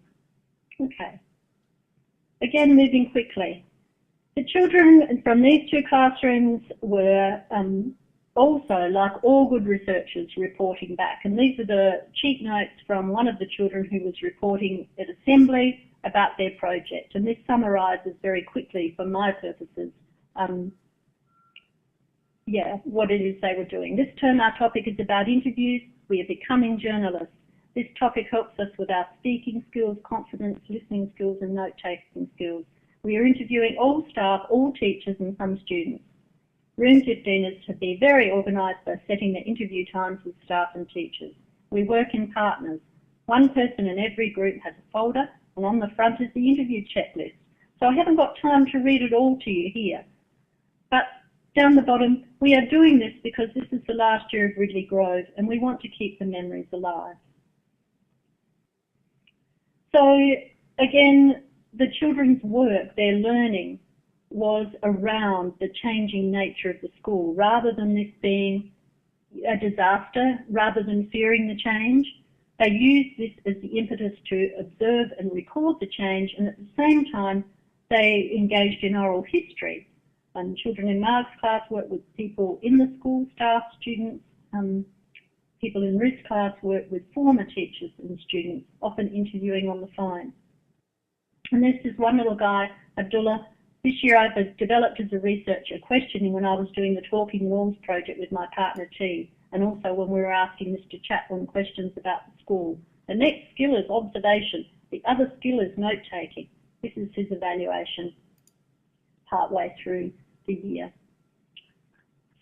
Speaker 2: Okay. Again, moving quickly. The children from these two classrooms were also, like all good researchers, reporting back. And these are the cheat notes from one of the children who was reporting at assembly about their project. And this summarises very quickly, for my purposes, what it is they were doing. This term our topic is about interviews. We are becoming journalists. This topic helps us with our speaking skills, confidence, listening skills and note-taking skills. We are interviewing all staff, all teachers and some students. Room 15 is to be very organised by setting the interview times with staff and teachers. We work in partners. One person in every group has a folder, and on the front is the interview checklist. So I haven't got time to read it all to you here. But down the bottom, we are doing this because this is the last year of Ridley Grove and we want to keep the memories alive. So again, the children's work, their learning, was around the changing nature of the school. Rather than this being a disaster, rather than fearing the change, they used this as the impetus to observe and record the change, and at the same time they engaged in oral history. Children in Marg's class worked with people in the school, staff, students. People in Ruth's class worked with former teachers and students, often interviewing on the phone. And this is one little guy, Abdullah. This year I was developed as a researcher, questioning when I was doing the Talking Walls project with my partner T, and also when we were asking Mr. Chaplin questions about the school. The next skill is observation. The other skill is note-taking. This is his evaluation partway through the year.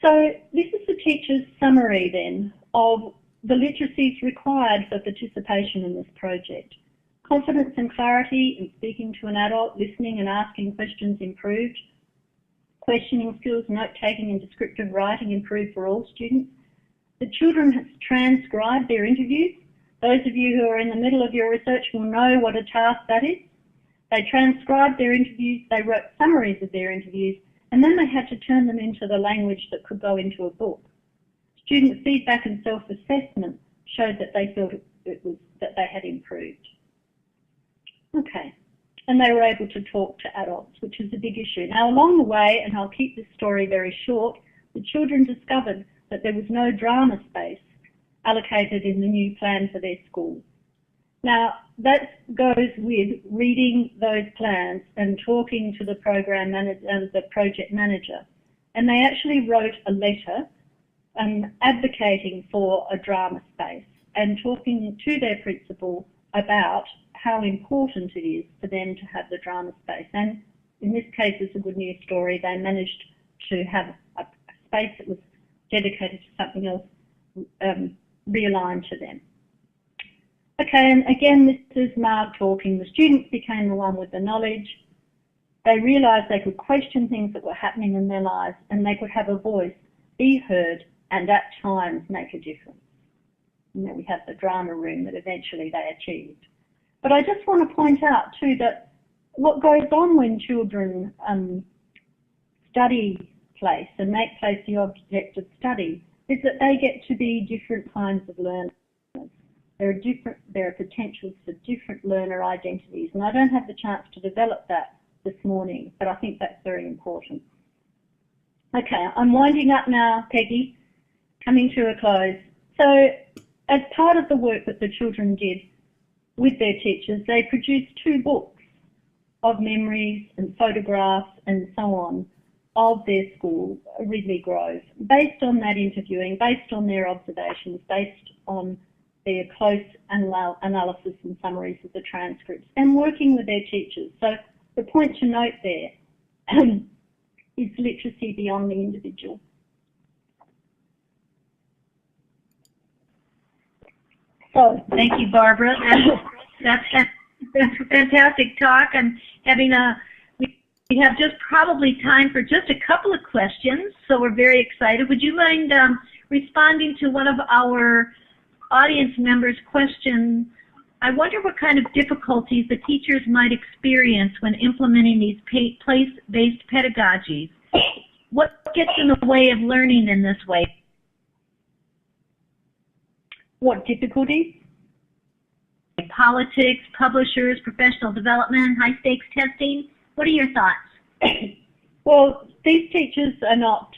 Speaker 2: So this is the teacher's summary then of the literacies required for participation in this project. Confidence and clarity in speaking to an adult, listening and asking questions improved. Questioning skills, note-taking and descriptive writing improved for all students. The children have transcribed their interviews. Those of you who are in the middle of your research will know what a task that is. They transcribed their interviews, they wrote summaries of their interviews, and then they had to turn them into the language that could go into a book. Student feedback and self-assessment showed that they felt that they had improved. Okay, and they were able to talk to adults, which is a big issue. Now, along the way, and I'll keep this story very short, the children discovered that there was no drama space allocated in the new plan for their school. Now, that goes with reading those plans and talking to the program manager and the project manager. And they actually wrote a letter advocating for a drama space and talking to their principal about how important it is for them to have the drama space. And in this case, it's a good news story. They managed to have a space that was dedicated to something else realigned to them. Okay, and again, this is Marg talking. The students became the one with the knowledge. They realised they could question things that were happening in their lives, and they could have a voice, be heard, and at times make a difference. And then we have the drama room that eventually they achieved. But I just want to point out too that what goes on when children study place and make place the object of study is that they get to be different kinds of learners. There are potentials for different learner identities, and I don't have the chance to develop that this morning, but I think that's very important. Okay, I'm winding up now, Peggy, coming to a close. So as part of the work that the children did with their teachers, they produced 2 books of memories and photographs and so on of their school, Ridley Grove, based on that interviewing, based on their observations, based on their close analysis and summaries of the transcripts, and working with their teachers. So the point to note there is literacy beyond the individual.
Speaker 3: So thank you, Barbara. That's a fantastic talk, and we have just probably time for just a couple of questions, so we're very excited. Would you mind responding to one of our audience members' questions? I wonder what kind of difficulties the teachers might experience when implementing these place-based pedagogies. What gets in the way of learning in this way?
Speaker 2: What difficulties?
Speaker 3: Politics, publishers, professional development, high-stakes testing. What are your thoughts?
Speaker 2: Well, these teachers are not...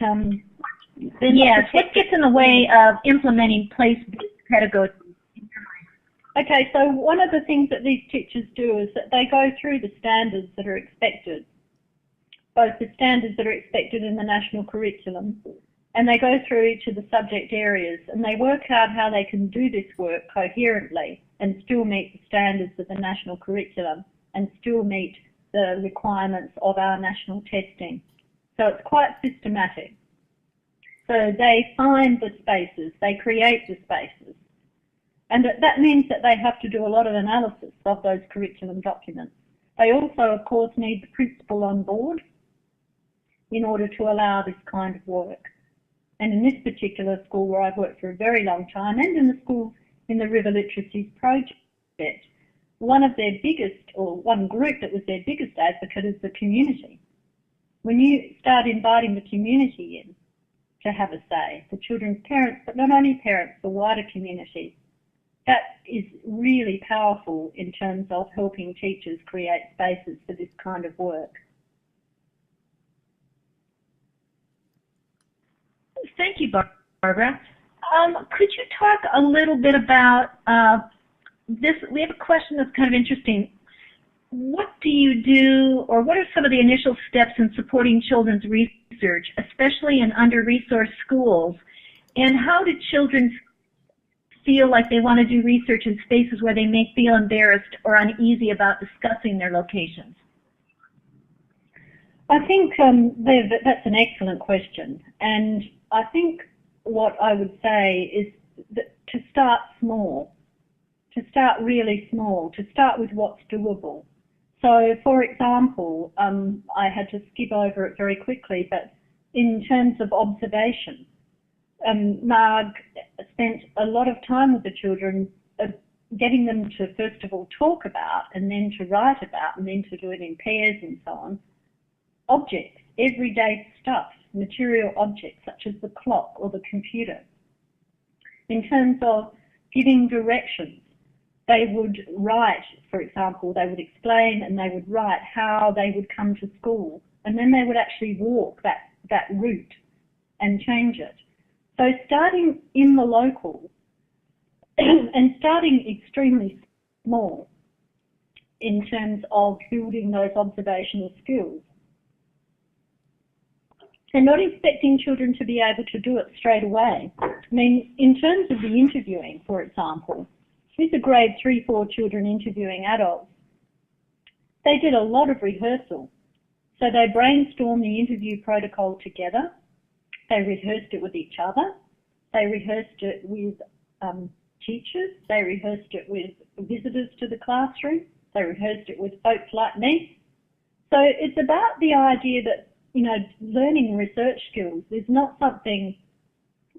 Speaker 3: yes, what gets in the way of implementing place-based pedagogy?
Speaker 2: Okay, so one of the things that these teachers do is that they go through the standards that are expected, both the standards that are expected in the national curriculum, and they go through each of the subject areas, and they work out how they can do this work coherently and still meet the standards of the national curriculum and still meet the requirements of our national testing. So it's quite systematic. So they find the spaces, they create the spaces, and that means that they have to do a lot of analysis of those curriculum documents. They also, of course, need the principal on board in order to allow this kind of work. And in this particular school where I've worked for a very long time, and in the schools in the River Literacies Project, one of their biggest, or one group that was their biggest advocate is the community. When you start inviting the community in to have a say, the children's parents, but not only parents, the wider community, that is really powerful in terms of helping teachers create spaces for this kind of work.
Speaker 3: Thank you, Barbara. Could you talk a little bit about this? We have a question that's kind of interesting. What do you do, or what are some of the initial steps in supporting children's research, especially in under-resourced schools? And how do children feel like they want to do research in spaces where they may feel embarrassed or uneasy about discussing their locations?
Speaker 2: I think that's an excellent question, and I think what I would say is that to start small, to start really small, to start with what's doable. So, for example, I had to skip over it very quickly, but in terms of observation, Marg spent a lot of time with the children, getting them to first of all talk about, and then to write about, and then to do it in pairs and so on, objects, everyday stuff, material objects such as the clock or the computer. In terms of giving directions, they would write, for example, they would explain and they would write how they would come to school, and then they would actually walk that route and change it. So starting in the local and starting extremely small in terms of building those observational skills. And not expecting children to be able to do it straight away. I mean, in terms of the interviewing, for example, these are grade 3, 4 children interviewing adults. They did a lot of rehearsal. So they brainstormed the interview protocol together. They rehearsed it with each other. They rehearsed it with teachers. They rehearsed it with visitors to the classroom. They rehearsed it with folks like me. So it's about the idea that, you know, learning research skills is not something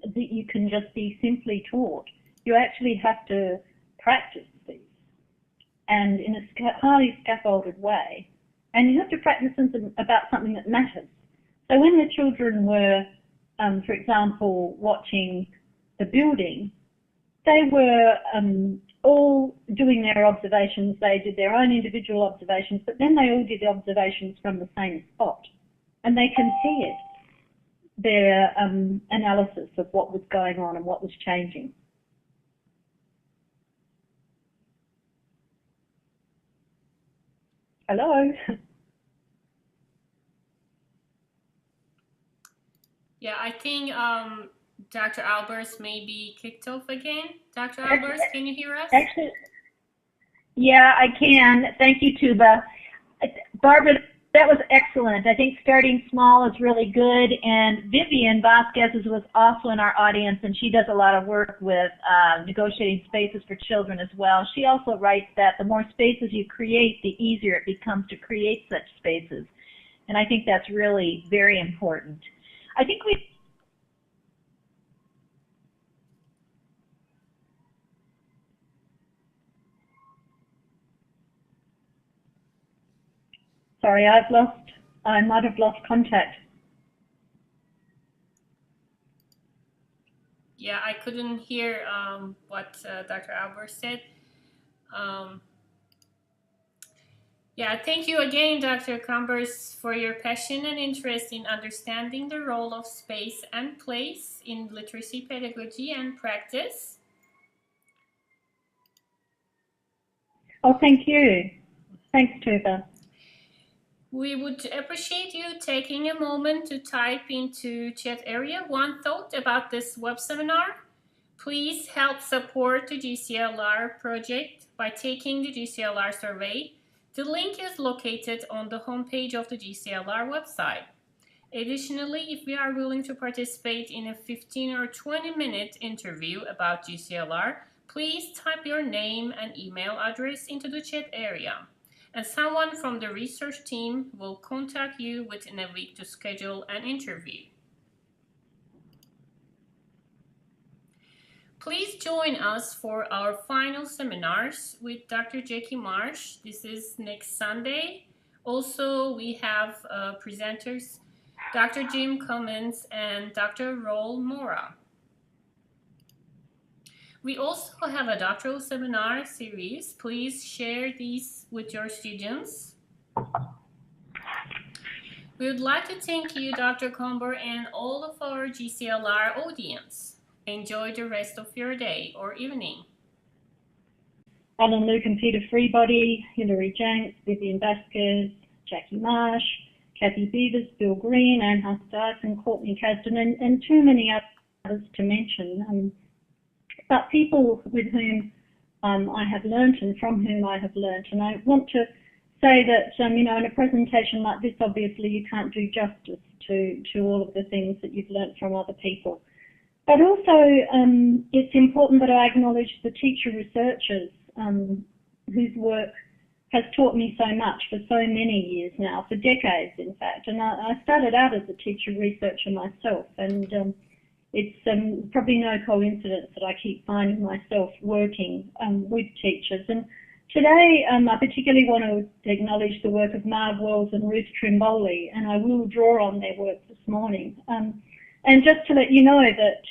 Speaker 2: that you can just be simply taught. You actually have to practice these, and in a highly scaffolded way. And you have to practice them about something that matters. So when the children were, for example, watching the building, they were all doing their observations. They did their own individual observations, but then they all did the observations from the same spot. And they compared their analysis of what was going on and what was changing. Hello?
Speaker 1: Yeah, I think Dr. Albers may be kicked off again. Dr. Albers, can you hear us?
Speaker 3: Actually, yeah, I can. Thank you, Tuba. Barbara, that was excellent. I think starting small is really good, and Vivian Vasquez was also in our audience, and she does a lot of work with negotiating spaces for children as well. She also writes that the more spaces you create, the easier it becomes to create such spaces, and I think that's really very important. I think we...
Speaker 2: Sorry, I might have lost contact.
Speaker 1: Yeah, I couldn't hear what Dr. Albers said. Yeah, thank you again, Dr. Combers, for your passion and interest in understanding the role of space and place in literacy pedagogy and practice.
Speaker 2: Oh, thank you. Thanks, Tuba.
Speaker 1: We would appreciate you taking a moment to type into chat area one thought about this web seminar. Please help support the GCLR project by taking the GCLR survey. The link is located on the homepage of the GCLR website. Additionally, if you are willing to participate in a 15 or 20-minute interview about GCLR, please type your name and email address into the chat area, and someone from the research team will contact you within a week to schedule an interview. Please join us for our final seminars with Dr. Jackie Marsh. This is next Sunday. Also, we have presenters Dr. Jim Cummins and Dr. Roel Mora. We also have a doctoral seminar series. Please share these with your students. We would like to thank you, Dr. Comber, and all of our GCLR audience. Enjoy the rest of your day or evening.
Speaker 2: Alan Luke and Peter Freebody, Hilary Jenks, Vivian Vasquez, Jackie Marsh, Kathy Beavers, Bill Green, Anne Huss-Dyson, Courtney Kasdan, and too many others to mention. But people with whom I have learnt and from whom I have learnt. And I want to say that, you know, in a presentation like this, obviously you can't do justice to all of the things that you've learnt from other people. But also, it's important that I acknowledge the teacher researchers whose work has taught me so much for so many years now, for decades in fact. And I started out as a teacher researcher myself, and it's probably no coincidence that I keep finding myself working with teachers. And Today, I particularly want to acknowledge the work of Marg Wells and Ruth Trimboli, and I will draw on their work this morning. And just to let you know that,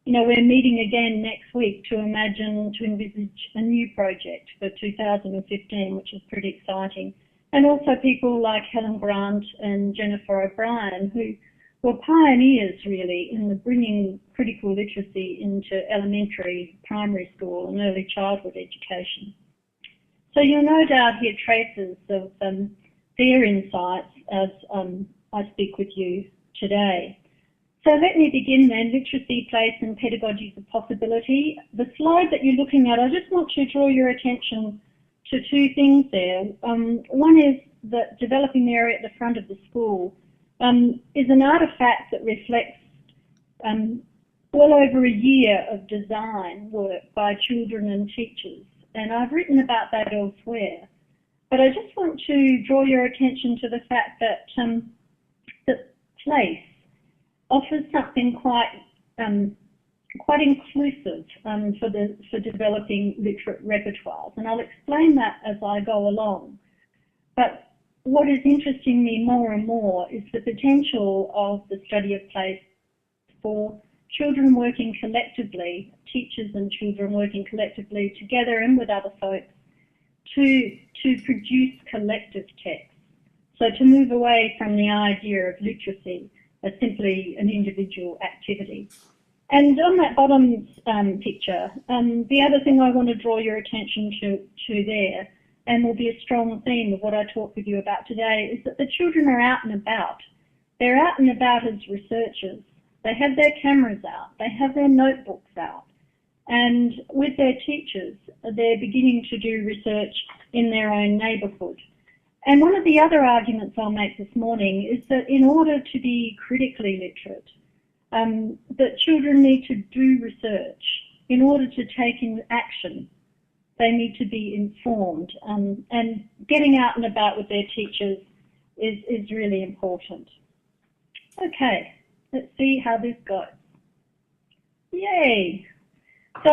Speaker 2: we're meeting again next week to envisage a new project for 2015, which is pretty exciting. And also people like Helen Grant and Jennifer O'Brien, who were pioneers really in the bringing critical literacy into elementary, primary school and early childhood education. So you'll no doubt hear traces of their insights as I speak with you today. So let me begin then, literacy, place and pedagogies of possibility. The slide that you're looking at, I just want to draw your attention to two things there. One is that developing the area at the front of the school is an artefact that reflects well over a year of design work by children and teachers. And I've written about that elsewhere. But I just want to draw your attention to the fact that the place offers something quite inclusive for developing literate repertoires, and I'll explain that as I go along. But what is interesting me more and more is the potential of the study of place for children working collectively, teachers and children working collectively together and with other folks to produce collective texts. So to move away from the idea of literacy as simply an individual activity. And on that bottom picture, the other thing I want to draw your attention to there, and will be a strong theme of what I talk with you about today, is that the children are out and about. They're out and about as researchers. They have their cameras out, they have their notebooks out, and with their teachers, they're beginning to do research in their own neighbourhood. And one of the other arguments I'll make this morning is that in order to be critically literate, that children need to do research. In order to take in action, they need to be informed, and getting out and about with their teachers is really important. Okay, let's see how this goes. Yay! So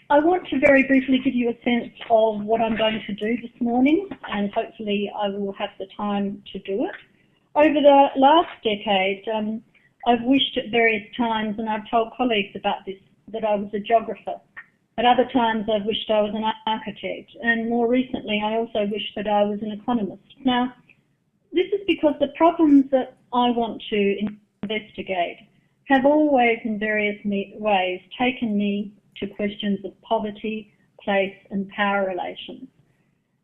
Speaker 2: I want to very briefly give you a sense of what I'm going to do this morning, and hopefully I will have the time to do it. Over the last decade, I've wished at various times, and I've told colleagues about this, that I was a geographer. At other times I've wished I was an architect, and more recently I also wished that I was an economist. Now, this is because the problems that I want to investigate have always in various ways taken me to questions of poverty, place and power relations.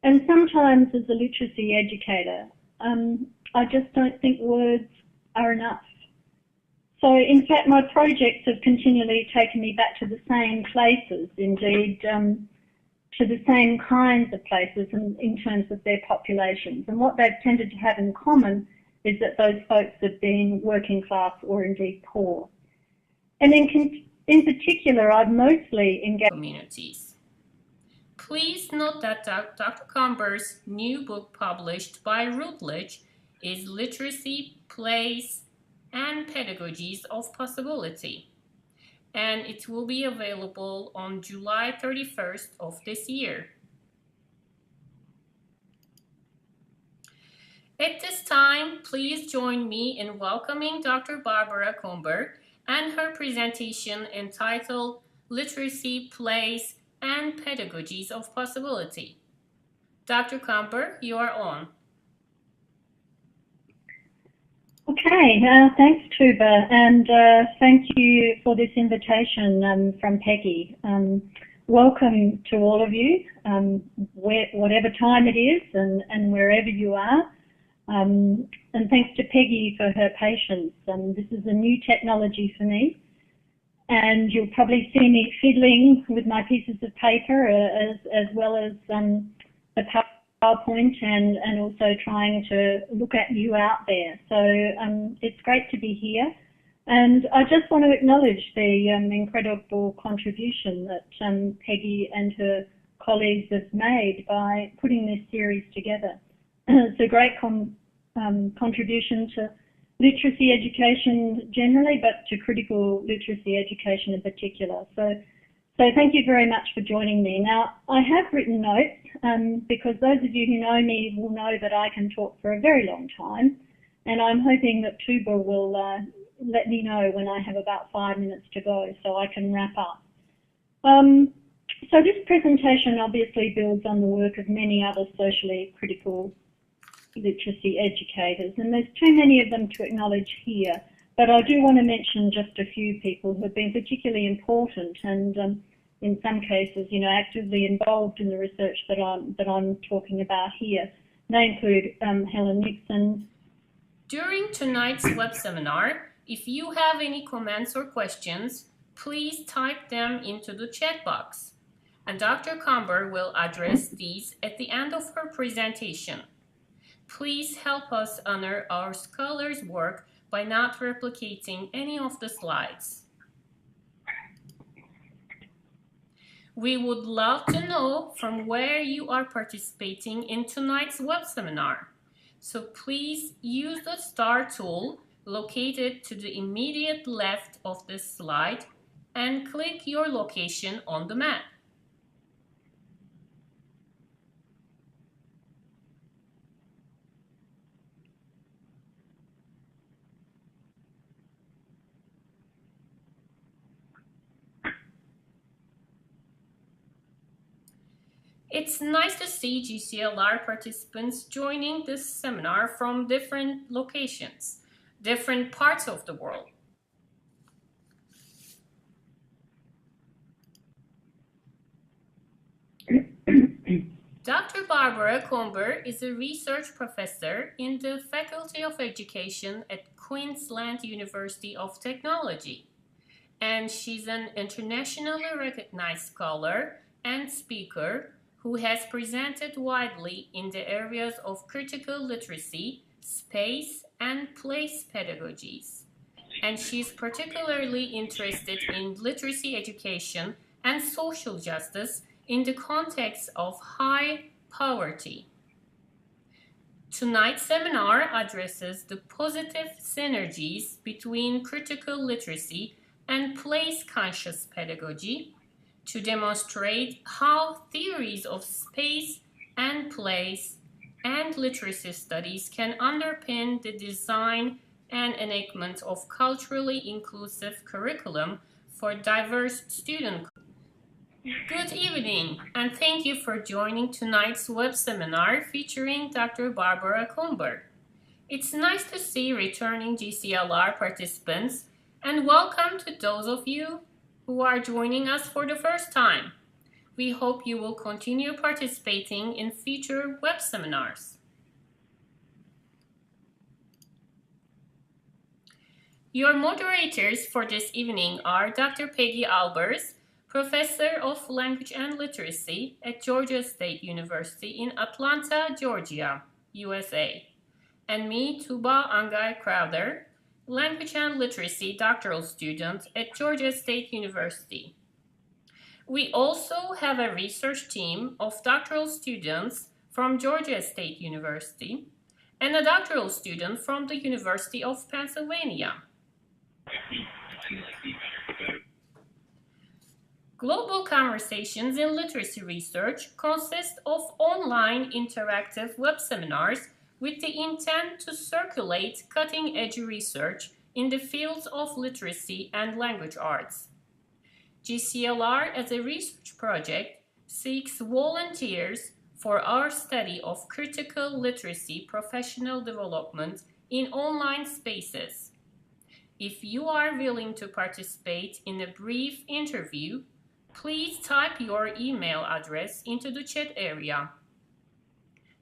Speaker 2: And sometimes as a literacy educator, I just don't think words are enough. So in fact my projects have continually taken me back to the same places, indeed to the same kinds of places in terms of their populations. And what they've tended to have in common is that those folks have been working class or indeed poor. And in particular, I've mostly engaged
Speaker 1: communities. Please note that Dr. Comber's new book published by Routledge is Literacy, Place, and Pedagogies of Possibility, and it will be available on July 31st of this year. At this time, please join me in welcoming Dr. Barbara Comber and her presentation entitled Literacy, Place, and Pedagogies of Possibility. Dr. Comber, you are on.
Speaker 2: Okay, thanks Tuba, and thank you for this invitation from Peggy. Welcome to all of you, whatever time it is and wherever you are. And thanks to Peggy for her patience. This is a new technology for me, and you'll probably see me fiddling with my pieces of paper as well as the PowerPoint and also trying to look at you out there. So it's great to be here, and I just want to acknowledge the incredible contribution that Peggy and her colleagues have made by putting this series together. It's a great contribution to literacy education generally, but to critical literacy education in particular. So So thank you very much for joining me. Now, I have written notes because those of you who know me will know that I can talk for a very long time, and I'm hoping that Tuba will let me know when I have about 5 minutes to go so I can wrap up. So this presentation obviously builds on the work of many other socially critical literacy educators, and there's too many of them to acknowledge here, but I do want to mention just a few people who have been particularly important and in some cases, you know, actively involved in the research that I'm talking about here. They include Helen Nixon.
Speaker 1: During tonight's web seminar, if you have any comments or questions, please type them into the chat box, and Dr. Comber will address these at the end of her presentation. Please help us honor our scholars' work by not replicating any of the slides. We would love to know from where you are participating in tonight's web seminar. So please use the star tool located to the immediate left of this slide and click your location on the map. It's nice to see GCLR participants joining this seminar from different locations, different parts of the world. Dr. Barbara Comber is a research professor in the Faculty of Education at Queensland University of Technology, and she's an internationally recognized scholar and speaker who has presented widely in the areas of critical literacy, space, and place pedagogies. And she's particularly interested in literacy education and social justice in the context of high poverty. Tonight's seminar addresses the positive synergies between critical literacy and place-conscious pedagogy to demonstrate how theories of space and place and literacy studies can underpin the design and enactment of culturally inclusive curriculum for diverse students. Good evening, and thank you for joining tonight's web seminar featuring Dr. Barbara Comber. It's nice to see returning GCLR participants, and welcome to those of you who are joining us for the first time. We hope you will continue participating in future web seminars. Your moderators for this evening are Dr. Peggy Albers, Professor of Language and Literacy at Georgia State University in Atlanta, Georgia, USA, and me, Tuba Angay Crowther, Language and Literacy doctoral student at Georgia State University. We also have a research team of doctoral students from Georgia State University and a doctoral student from the University of Pennsylvania. Global Conversations in Literacy Research consist of online interactive web seminars with the intent to circulate cutting-edge research in the fields of literacy and language arts. GCLR, as a research project, seeks volunteers for our study of critical literacy professional development in online spaces. If you are willing to participate in a brief interview, please type your email address into the chat area,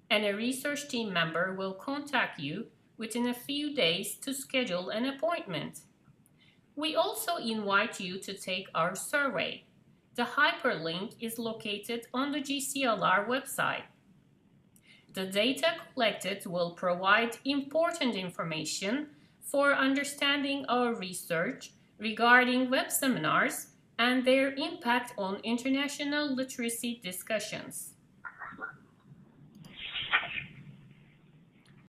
Speaker 1: and a research team member will contact you within a few days to schedule an appointment. We also invite you to take our survey. The hyperlink is located on the GCLR website. The data collected will provide important information for understanding our research regarding web seminars and their impact on international literacy discussions.